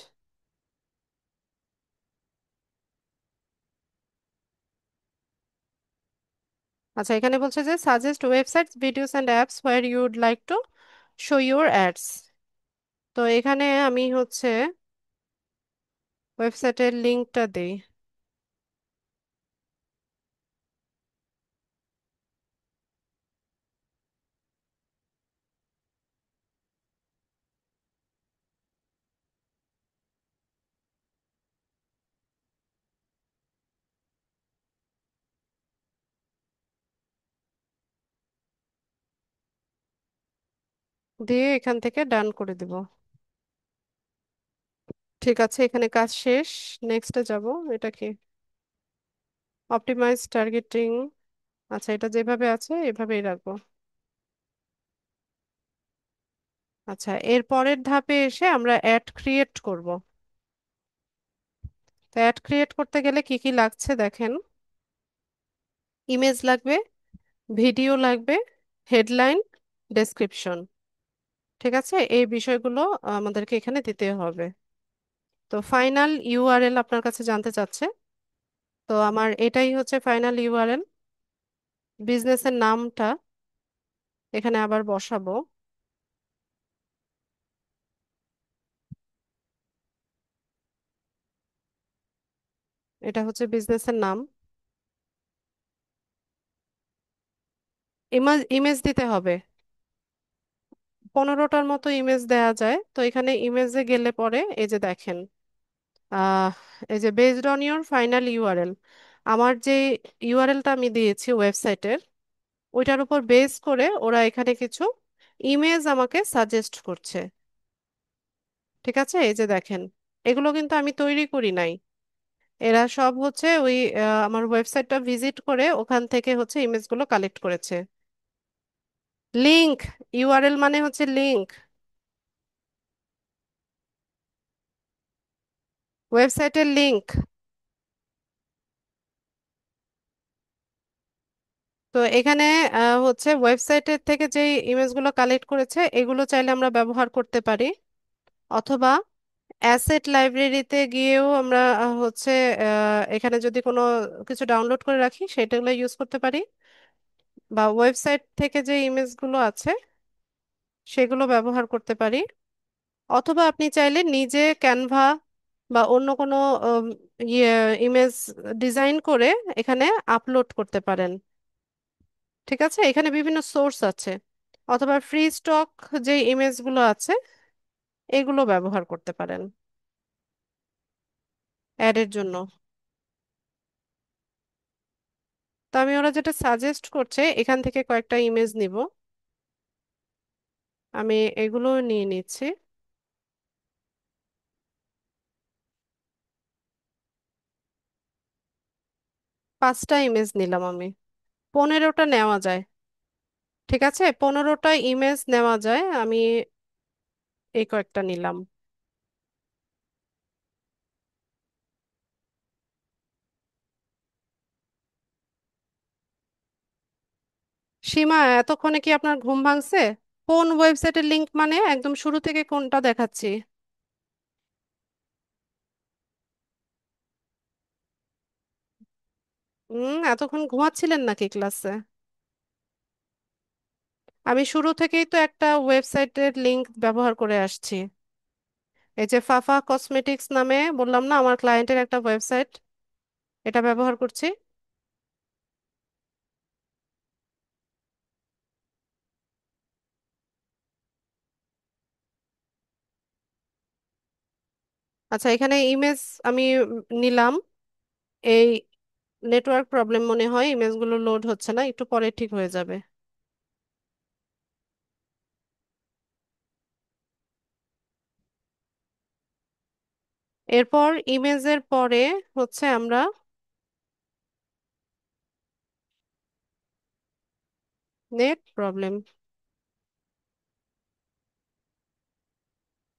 Speaker 1: আচ্ছা, এখানে বলছে যে suggest websites videos and apps where you would like to show your ads. তো এখানে আমি হচ্ছে ওয়েবসাইটের লিঙ্কটা দেই। দিয়ে এখান থেকে ডান করে দিব। ঠিক আছে, এখানে কাজ শেষ। নেক্সটে যাব। এটা কি? Optimize targeting. আচ্ছা, এটা যেভাবে আছে এভাবেই রাখবো। আচ্ছা, এর পরের ধাপে এসে আমরা অ্যাড ক্রিয়েট করব। তো অ্যাড ক্রিয়েট করতে গেলে কি কি লাগছে দেখেন। ইমেজ লাগবে, ভিডিও লাগবে, হেডলাইন, ডেসক্রিপশন। ঠিক আছে, এই বিষয়গুলো আমাদেরকে এখানে দিতে হবে। তো ফাইনাল ইউআরএল আপনার কাছে জানতে চাচ্ছে। তো আমার এটাই হচ্ছে ফাইনাল ইউআরএল। বিজনেসের নামটা এখানে আবার বসাবো। এটা হচ্ছে বিজনেসের নাম। ইমেজ ইমেজ দিতে হবে। 15টার মতো ইমেজ দেয়া যায়। তো এখানে ইমেজে গেলে পরে এই যে দেখেন, আহ এই যে based on your final URL, আমার যে ইউআরএলটা আমি দিয়েছি ওয়েবসাইটের, ওইটার উপর বেস করে ওরা এখানে কিছু ইমেজ আমাকে সাজেস্ট করছে। ঠিক আছে, এই যে দেখেন, এগুলো কিন্তু আমি তৈরি করি নাই। এরা সব হচ্ছে ওই আমার ওয়েবসাইটটা ভিজিট করে ওখান থেকে হচ্ছে ইমেজগুলো কালেক্ট করেছে। লিংক, ইউআরএল মানে হচ্ছে লিংক, ওয়েবসাইটের লিংক। তো এখানে হচ্ছে ওয়েবসাইটের থেকে যে ইমেজগুলো কালেক্ট করেছে এগুলো চাইলে আমরা ব্যবহার করতে পারি, অথবা অ্যাসেট লাইব্রেরিতে গিয়েও আমরা হচ্ছে এখানে যদি কোনো কিছু ডাউনলোড করে রাখি সেটাগুলো ইউজ করতে পারি, বা ওয়েবসাইট থেকে যে ইমেজগুলো আছে সেগুলো ব্যবহার করতে পারি, অথবা আপনি চাইলে নিজে ক্যানভা বা অন্য কোনো উম, ইয়ে ইমেজ ডিজাইন করে এখানে আপলোড করতে পারেন। ঠিক আছে, এখানে বিভিন্ন সোর্স আছে, অথবা ফ্রি স্টক যে ইমেজগুলো আছে এগুলো ব্যবহার করতে পারেন অ্যাডের জন্য। তো আমি ওরা যেটা সাজেস্ট করছে এখান থেকে কয়েকটা ইমেজ নিব। আমি এগুলো নিয়ে নিচ্ছি। 5টা ইমেজ নিলাম আমি। 15টা নেওয়া যায়। ঠিক আছে, 15টা ইমেজ নেওয়া যায়। আমি এই কয়েকটা নিলাম। সীমা, এতক্ষণে কি আপনার ঘুম ভাঙছে? কোন ওয়েবসাইটের লিংক মানে একদম শুরু থেকে কোনটা দেখাচ্ছি? এতক্ষণ ঘুমাচ্ছিলেন নাকি ক্লাসে? আমি শুরু থেকেই তো একটা ওয়েবসাইটের লিংক ব্যবহার করে আসছি। এই যে ফাফা কসমেটিক্স নামে বললাম না, আমার ক্লায়েন্টের একটা ওয়েবসাইট, এটা ব্যবহার করছি। আচ্ছা, এখানে ইমেজ আমি নিলাম। এই নেটওয়ার্ক প্রবলেম মনে হয়, ইমেজগুলো লোড হচ্ছে না, একটু পরে ঠিক হয়ে যাবে। এরপর ইমেজের পরে হচ্ছে আমরা নেট প্রবলেম,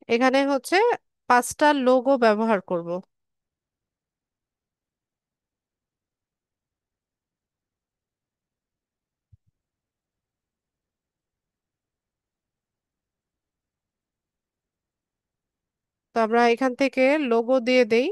Speaker 1: এখানে হচ্ছে 5টা লোগো ব্যবহার করব। আমরা এখান থেকে লোগো দিয়ে দেই।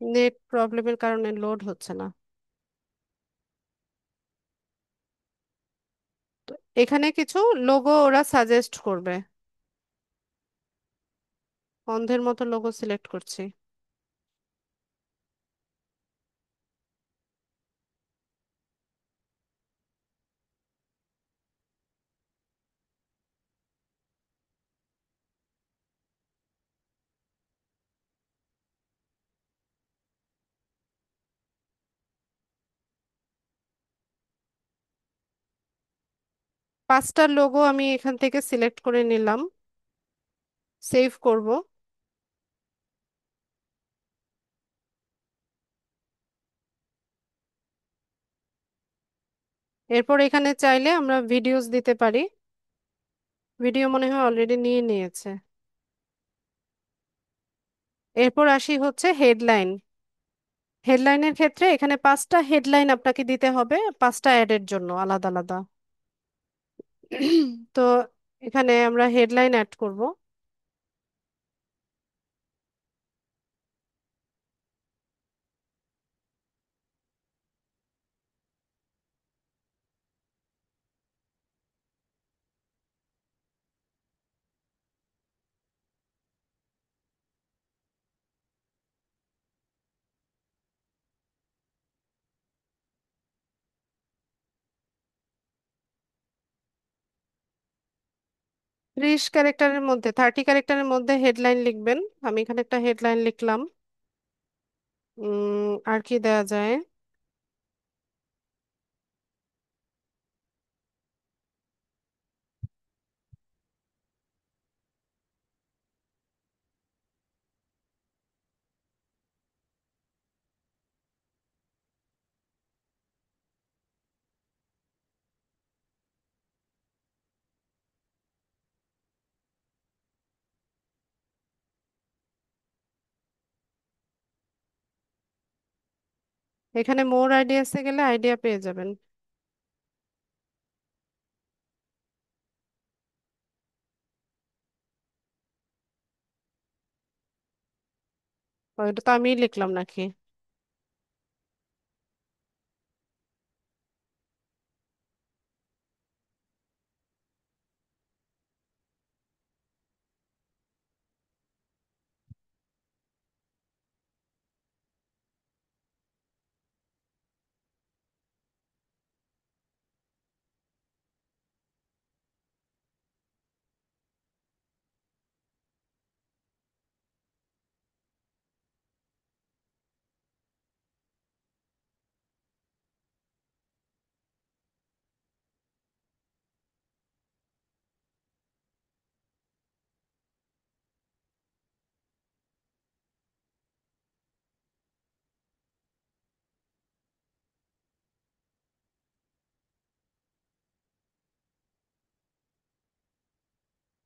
Speaker 1: নেট প্রবলেমের কারণে লোড হচ্ছে না। তো এখানে কিছু লোগো ওরা সাজেস্ট করবে। অন্ধের মতো লোগো সিলেক্ট করছি। পাঁচটা লোগো আমি এখান থেকে সিলেক্ট করে নিলাম। সেভ করব। এরপর এখানে চাইলে আমরা ভিডিওস দিতে পারি। ভিডিও মনে হয় অলরেডি নিয়ে নিয়েছে। এরপর আসি হচ্ছে হেডলাইন। হেডলাইনের ক্ষেত্রে এখানে পাঁচটা হেডলাইন আপনাকে দিতে হবে, পাঁচটা অ্যাডের জন্য আলাদা আলাদা। তো এখানে আমরা হেডলাইন অ্যাড করব। ত্রিশ ক্যারেক্টারের মধ্যে, 30 ক্যারেক্টারের মধ্যে হেডলাইন লিখবেন। আমি এখানে একটা হেডলাইন লিখলাম। আর কি দেয়া যায়? এখানে মোর আইডিয়াসে গেলে আইডিয়া পেয়ে যাবেন। ওইটা তো আমি লিখলাম নাকি?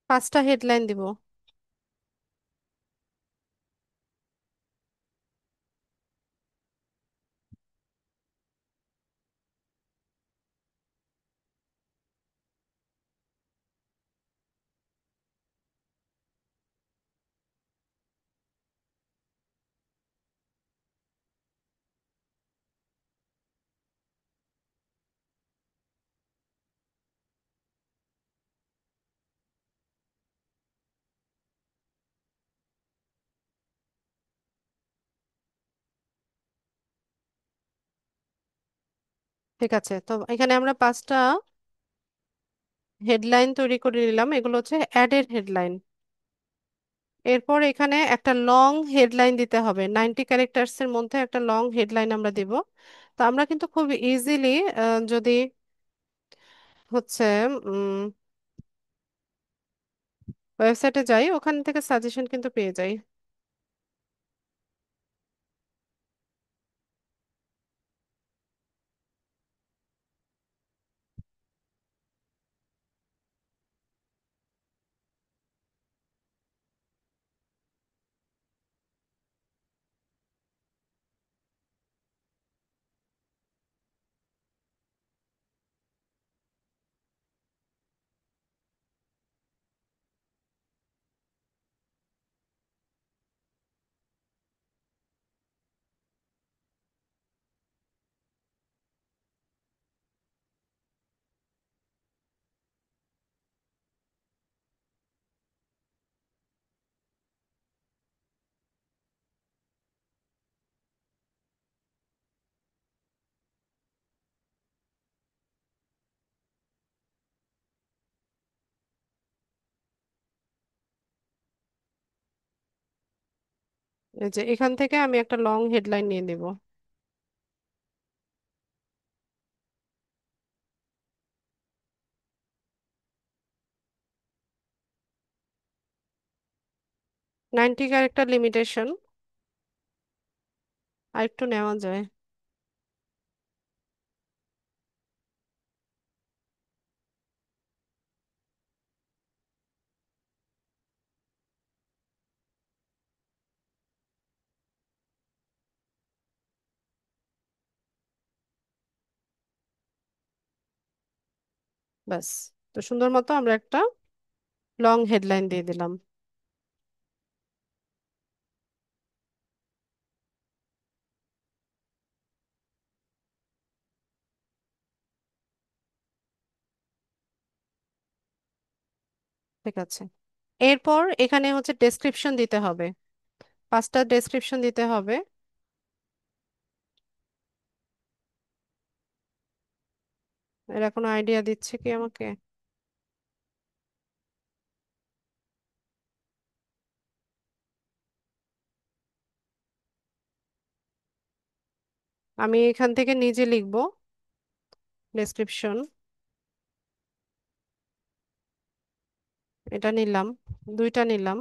Speaker 1: পাঁচটা হেডলাইন দিব। ঠিক আছে, তো এখানে আমরা পাঁচটা হেডলাইন তৈরি করে নিলাম, এগুলো হচ্ছে অ্যাডের হেডলাইন। এরপর এখানে একটা লং হেডলাইন দিতে হবে, 90 ক্যারেক্টার্স এর মধ্যে একটা লং হেডলাইন আমরা দিব। তো আমরা কিন্তু খুব ইজিলি যদি হচ্ছে ওয়েবসাইটে যাই, ওখান থেকে সাজেশন কিন্তু পেয়ে যাই। এই যে এখান থেকে আমি একটা লং হেডলাইন নিয়ে নিব। 90 ক্যারেক্টার লিমিটেশন, আর একটু নেওয়া যায়। ব্যাস, তো সুন্দর মতো আমরা একটা লং হেডলাইন দিয়ে দিলাম। ঠিক আছে, এরপর এখানে হচ্ছে ডেসক্রিপশন দিতে হবে, 5টা ডেসক্রিপশন দিতে হবে। এরা কোনো আইডিয়া দিচ্ছে কি আমাকে? আমি এখান থেকে নিজে লিখব ডেসক্রিপশন। এটা নিলাম, 2টা নিলাম,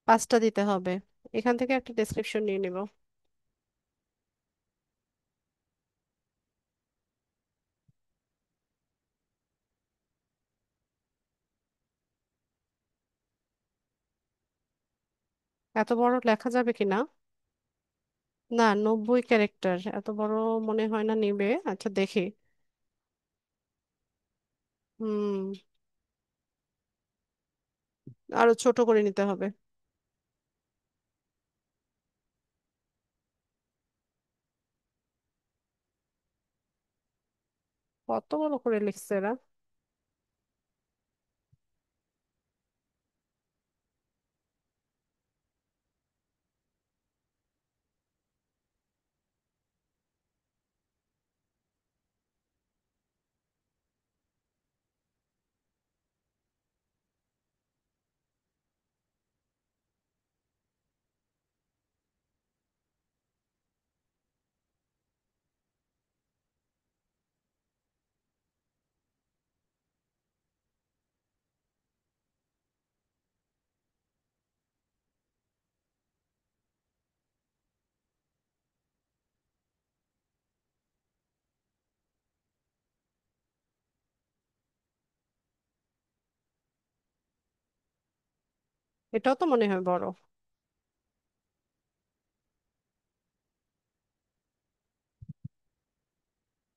Speaker 1: 5টা দিতে হবে। এখান থেকে একটা ডেসক্রিপশন নিয়ে নিব। এত বড় লেখা যাবে কিনা? না, 90 ক্যারেক্টার এত বড় মনে হয় না নিবে। আচ্ছা দেখি। হুম, আরো ছোট করে নিতে হবে। কত বড় করে লিখছে এরা! এটাও তো মনে হয় বড়।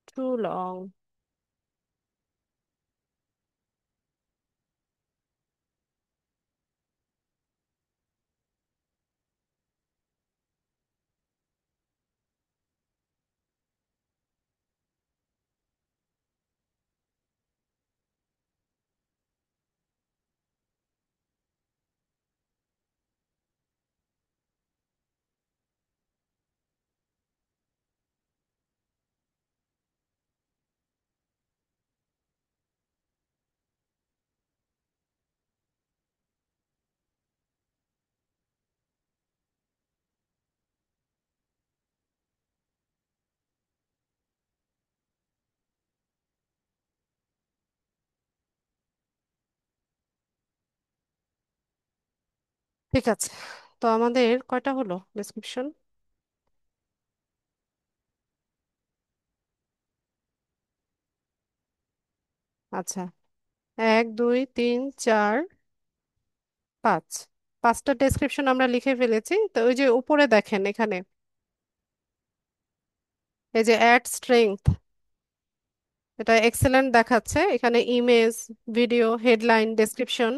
Speaker 1: Too long. ঠিক আছে, তো আমাদের কয়টা হলো ডেসক্রিপশন? আচ্ছা, 1 2 3 4 5, পাঁচটা ডেসক্রিপশন আমরা লিখে ফেলেছি। তো ওই যে উপরে দেখেন এখানে, এই যে অ্যাড স্ট্রেংথ, এটা এক্সেলেন্ট দেখাচ্ছে। এখানে ইমেজ, ভিডিও, হেডলাইন, ডেসক্রিপশন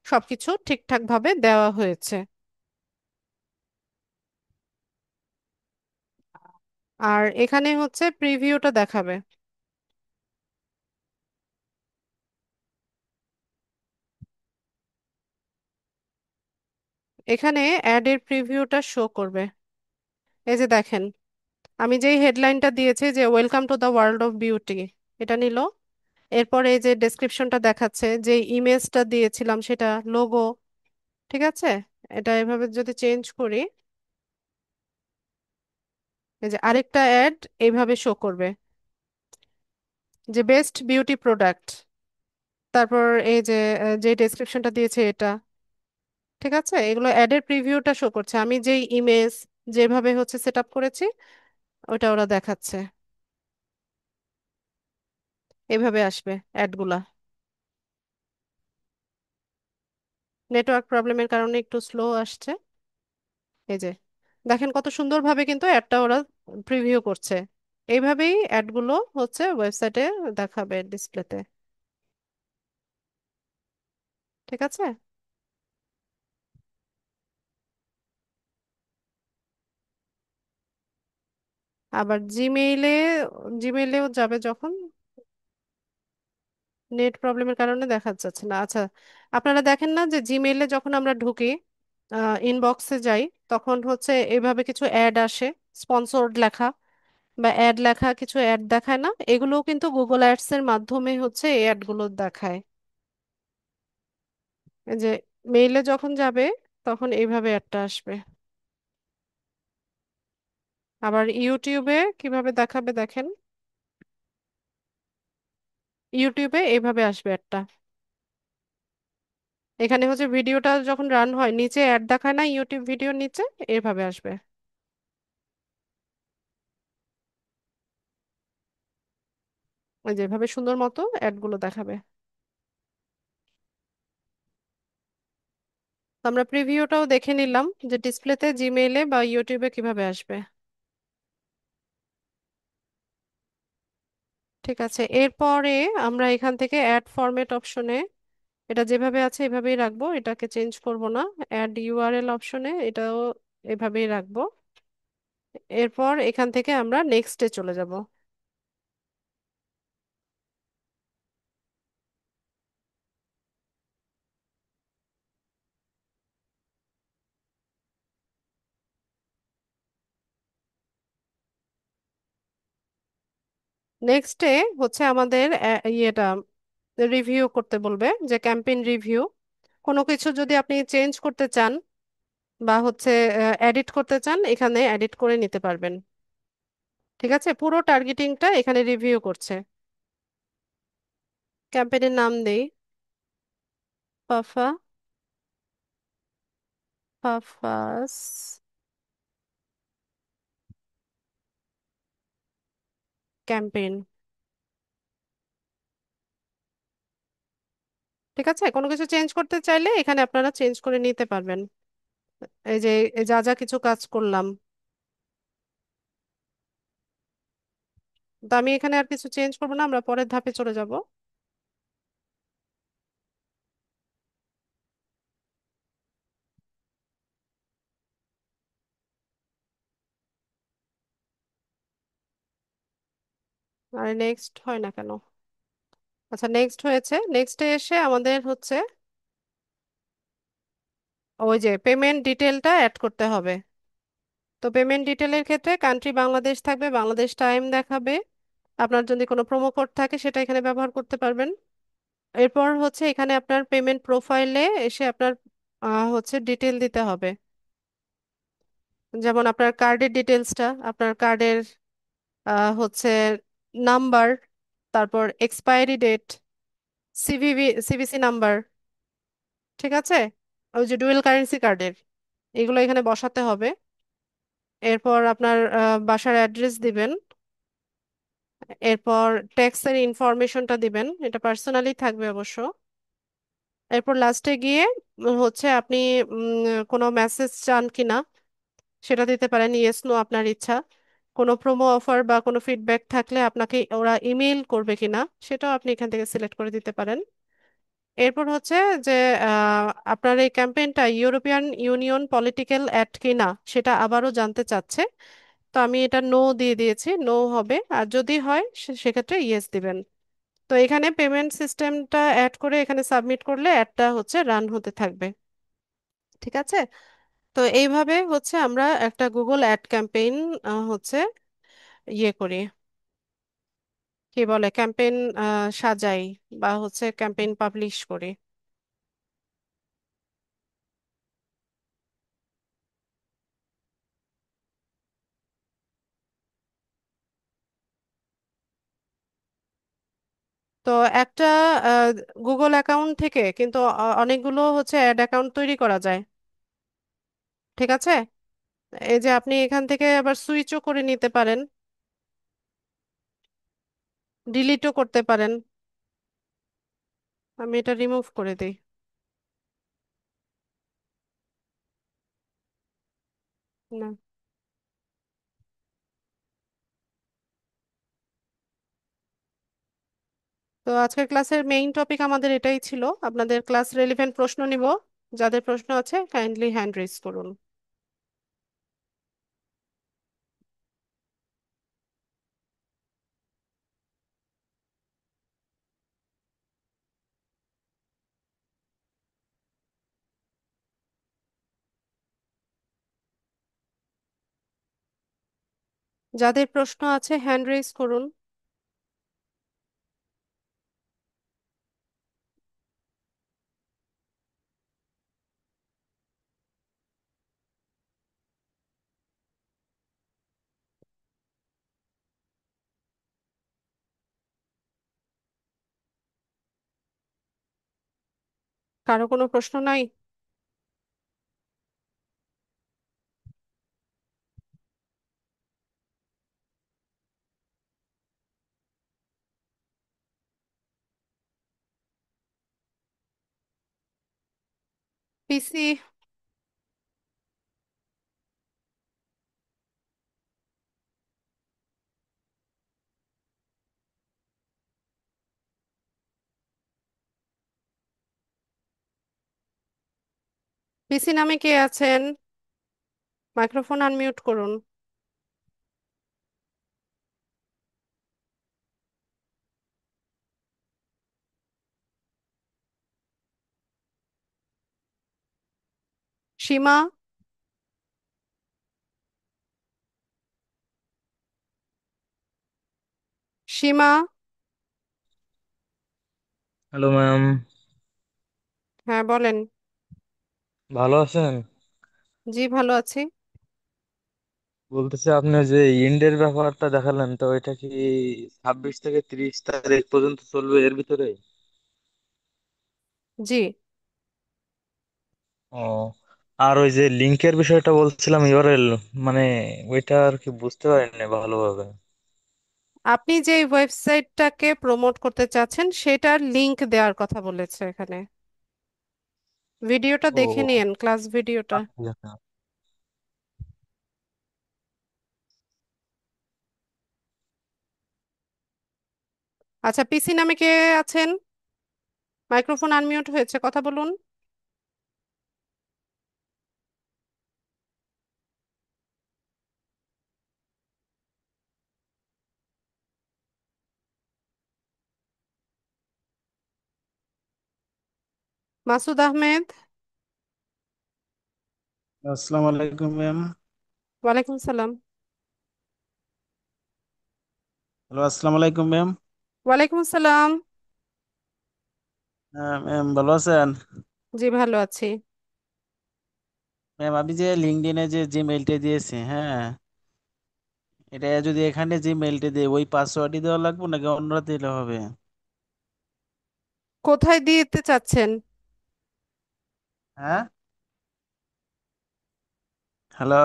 Speaker 1: সবকিছু ঠিকঠাক ভাবে দেওয়া হয়েছে। আর এখানে হচ্ছে প্রিভিউটা দেখাবে। এখানে অ্যাডের প্রিভিউটা শো করবে। এই যে দেখেন, আমি যেই হেডলাইনটা দিয়েছি যে welcome to the world of beauty, এটা নিল। এরপরে এই যে ডেসক্রিপশনটা দেখাচ্ছে, যে ইমেজটা দিয়েছিলাম সেটা লোগো। ঠিক আছে, এটা এভাবে যদি চেঞ্জ করি, এই যে আরেকটা অ্যাড এইভাবে শো করবে, যে বেস্ট বিউটি প্রোডাক্ট। তারপর এই যে যে ডেসক্রিপশনটা দিয়েছে এটা। ঠিক আছে, এগুলো অ্যাডের প্রিভিউটা শো করছে। আমি যেই ইমেজ যেভাবে হচ্ছে সেট আপ করেছি ওটা ওরা দেখাচ্ছে। এভাবে আসবে অ্যাডগুলা। নেটওয়ার্ক প্রবলেমের কারণে একটু স্লো আসছে। এই যে দেখেন কত সুন্দরভাবে কিন্তু অ্যাডটা ওরা প্রিভিউ করছে। এইভাবেই অ্যাডগুলো হচ্ছে ওয়েবসাইটে দেখাবে ডিসপ্লেতে। ঠিক আছে। আবার জিমেইলেও যাবে যখন, নেট প্রবলেমের কারণে দেখা যাচ্ছে না। আচ্ছা, আপনারা দেখেন না যে জিমেইলে যখন আমরা ঢুকি, ইনবক্সে যাই, তখন হচ্ছে এভাবে কিছু অ্যাড আসে, স্পন্সর্ড লেখা বা অ্যাড লেখা কিছু অ্যাড দেখায় না? এগুলোও কিন্তু গুগল অ্যাডস এর মাধ্যমে হচ্ছে এই অ্যাডগুলো দেখায়। এই যে মেইলে যখন যাবে তখন এইভাবে অ্যাডটা আসবে। আবার ইউটিউবে কিভাবে দেখাবে দেখেন, ইউটিউবে এইভাবে আসবে অ্যাডটা। এখানে হচ্ছে ভিডিওটা যখন রান হয় নিচে অ্যাড দেখায় না, ইউটিউব ভিডিওর নিচে এইভাবে আসবে। ওই যেভাবে সুন্দর মতো অ্যাডগুলো দেখাবে। তো আমরা প্রিভিউটাও দেখে নিলাম যে ডিসপ্লেতে জিমেইলে বা ইউটিউবে কিভাবে আসবে। ঠিক আছে, এরপরে আমরা এখান থেকে অ্যাড ফরম্যাট অপশনে, এটা যেভাবে আছে এভাবেই রাখবো, এটাকে চেঞ্জ করব না। অ্যাড ইউআরএল অপশনে এটাও এভাবেই রাখবো। এরপর এখান থেকে আমরা নেক্সটে চলে যাব। নেক্সটে হচ্ছে আমাদের ইয়েটা রিভিউ করতে বলবে, যে ক্যাম্পেইন রিভিউ। কোনো কিছু যদি আপনি চেঞ্জ করতে চান বা হচ্ছে এডিট করতে চান, এখানে এডিট করে নিতে পারবেন। ঠিক আছে, পুরো টার্গেটিংটা এখানে রিভিউ করছে। ক্যাম্পেইনের নাম দেই পাফা, পাফাস ক্যাম্পেইন। ঠিক আছে, কোনো কিছু চেঞ্জ করতে চাইলে এখানে আপনারা চেঞ্জ করে নিতে পারবেন। এই যে এই যা যা কিছু কাজ করলাম, তো আমি এখানে আর কিছু চেঞ্জ করবো না, আমরা পরের ধাপে চলে যাব। আর নেক্সট হয় না কেন? আচ্ছা, নেক্সট হয়েছে। নেক্সটে এসে আমাদের হচ্ছে ওই যে পেমেন্ট ডিটেলটা অ্যাড করতে হবে। তো পেমেন্ট ডিটেলের ক্ষেত্রে কান্ট্রি বাংলাদেশ থাকবে, বাংলাদেশ টাইম দেখাবে। আপনার যদি কোনো প্রোমো কোড থাকে সেটা এখানে ব্যবহার করতে পারবেন। এরপর হচ্ছে এখানে আপনার পেমেন্ট প্রোফাইলে এসে আপনার হচ্ছে ডিটেল দিতে হবে। যেমন আপনার কার্ডের ডিটেলসটা, আপনার কার্ডের হচ্ছে নাম্বার, তারপর এক্সপায়ারি ডেট, সিভিসি নাম্বার। ঠিক আছে, ওই যে ডুয়েল কারেন্সি কার্ডের, এগুলো এখানে বসাতে হবে। এরপর আপনার বাসার অ্যাড্রেস দিবেন। এরপর ট্যাক্সের ইনফরমেশনটা দিবেন, এটা পার্সোনালি থাকবে অবশ্য। এরপর লাস্টে গিয়ে হচ্ছে আপনি কোনো মেসেজ চান কিনা সেটা দিতে পারেন, ইয়েস নো আপনার ইচ্ছা। কোনো প্রোমো অফার বা কোনো ফিডব্যাক থাকলে আপনাকে ওরা ইমেল করবে কিনা সেটাও আপনি এখান থেকে সিলেক্ট করে দিতে পারেন। এরপর হচ্ছে যে আপনার এই ক্যাম্পেইনটা ইউরোপিয়ান ইউনিয়ন পলিটিক্যাল অ্যাড কিনা সেটা আবারও জানতে চাচ্ছে। তো আমি এটা নো দিয়ে দিয়েছি, নো হবে। আর যদি হয় সেক্ষেত্রে ইয়েস দিবেন। তো এখানে পেমেন্ট সিস্টেমটা অ্যাড করে এখানে সাবমিট করলে অ্যাডটা হচ্ছে রান হতে থাকবে। ঠিক আছে? তো এইভাবে হচ্ছে আমরা একটা গুগল অ্যাড ক্যাম্পেইন হচ্ছে ইয়ে করি, কি বলে, ক্যাম্পেইন সাজাই বা হচ্ছে ক্যাম্পেইন পাবলিশ করি। তো একটা গুগল অ্যাকাউন্ট থেকে কিন্তু অনেকগুলো হচ্ছে অ্যাড অ্যাকাউন্ট তৈরি করা যায়। ঠিক আছে? এই যে আপনি এখান থেকে আবার সুইচও করে নিতে পারেন, ডিলিটও করতে পারেন। আমি এটা রিমুভ করে দিই। না। তো আজকের ক্লাসের মেইন টপিক আমাদের এটাই ছিল। আপনাদের ক্লাস রেলিভেন্ট প্রশ্ন নিব, যাদের প্রশ্ন আছে কাইন্ডলি হ্যান্ড রেজ করুন। যাদের প্রশ্ন আছে হ্যান্ড রেজ করুন। কারো কোনো প্রশ্ন নাই? পিসি। পিসি নামে কে আছেন? মাইক্রোফোন আনমিউট করুন। সীমা। সীমা।
Speaker 2: Hello ma'am.
Speaker 1: হ্যাঁ বলেন।
Speaker 2: ভালো আছেন?
Speaker 1: জি ভালো আছি।
Speaker 2: বলতেছি আপনি যে ইন্ডের ব্যাপারটা দেখালেন, তো এটা কি 26 থেকে 30 তারিখ পর্যন্ত চলবে এর ভিতরে?
Speaker 1: জি।
Speaker 2: ও, আর ওই যে লিংকের বিষয়টা বলছিলাম, ইউআরএল, মানে ওইটা আর কি বুঝতে পারিনি ভালোভাবে।
Speaker 1: আপনি যে ওয়েবসাইটটাকে প্রমোট করতে চাচ্ছেন সেটার লিংক দেওয়ার কথা বলেছে এখানে। ভিডিওটা দেখে
Speaker 2: ও
Speaker 1: নিয়েন, ক্লাস ভিডিওটা।
Speaker 2: আচ্ছা।
Speaker 1: আচ্ছা, পিসি নামে কে আছেন? মাইক্রোফোন আনমিউট হয়েছে, কথা বলুন। মাসুদ আহমেদ।
Speaker 3: আসসালামু আলাইকুম ম্যাম।
Speaker 1: ওয়ালাইকুম সালাম।
Speaker 3: হ্যালো, আসসালামু আলাইকুম ম্যাম।
Speaker 1: ওয়ালাইকুম সালাম।
Speaker 3: হ্যাঁ ম্যাম, ভালো আছেন?
Speaker 1: জি ভালো আছি।
Speaker 3: ম্যাম, আমি যে লিঙ্কডইনে যে মেলটা দিয়েছি, হ্যাঁ, এটা যদি এখানে যে মেলটা দিই ওই পাসওয়ার্ডই দেওয়া লাগবে নাকি অন্যরা দিলে হবে?
Speaker 1: কোথায় দিতে চাচ্ছেন?
Speaker 3: হ্যাঁ, হ্যালো।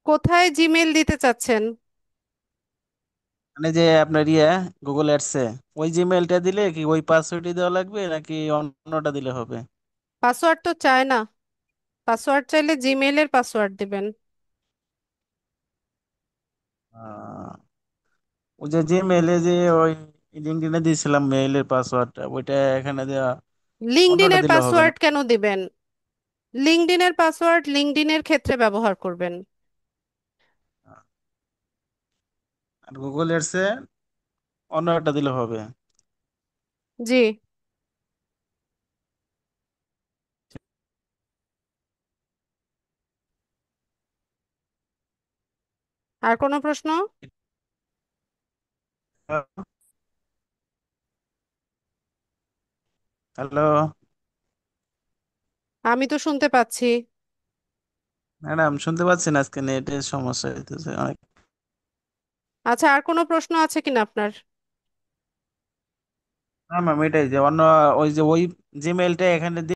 Speaker 1: কোথায় জিমেল দিতে চাচ্ছেন?
Speaker 3: মানে যে আপনার গুগল অ্যাডসে ওই জিমেলটা দিলে কি ওই পাসওয়ার্ডই দেওয়া লাগবে নাকি অন্যটা দিলে হবে?
Speaker 1: পাসওয়ার্ড তো চায় না। পাসওয়ার্ড চাইলে জিমেলের পাসওয়ার্ড দিবেন।
Speaker 3: আহ, ওই যে জিমেলে যে ওই লিঙ্কডইনে দিয়েছিলাম মেইলের পাসওয়ার্ডটা, ওইটা এখানে দেওয়া, অন্যটা
Speaker 1: লিঙ্কডইনের
Speaker 3: দিলে হবে না?
Speaker 1: পাসওয়ার্ড কেন দিবেন? লিঙ্কডইনের পাসওয়ার্ড লিঙ্কডইনের ক্ষেত্রে ব্যবহার করবেন।
Speaker 3: আর গুগল অ্যাডসে অন্য একটা দিলে হবে?
Speaker 1: জি। আর কোনো প্রশ্ন?
Speaker 3: হ্যালো
Speaker 1: আমি তো শুনতে পাচ্ছি।
Speaker 3: ম্যাডাম, শুনতে পাচ্ছেন? আজকে নেটের সমস্যা হইতেছে অনেক।
Speaker 1: আচ্ছা, আর কোনো প্রশ্ন আছে কিনা আপনার?
Speaker 3: না ম্যাম, এটাই যে অন্য ওই যে ওই জিমেলটা এখানে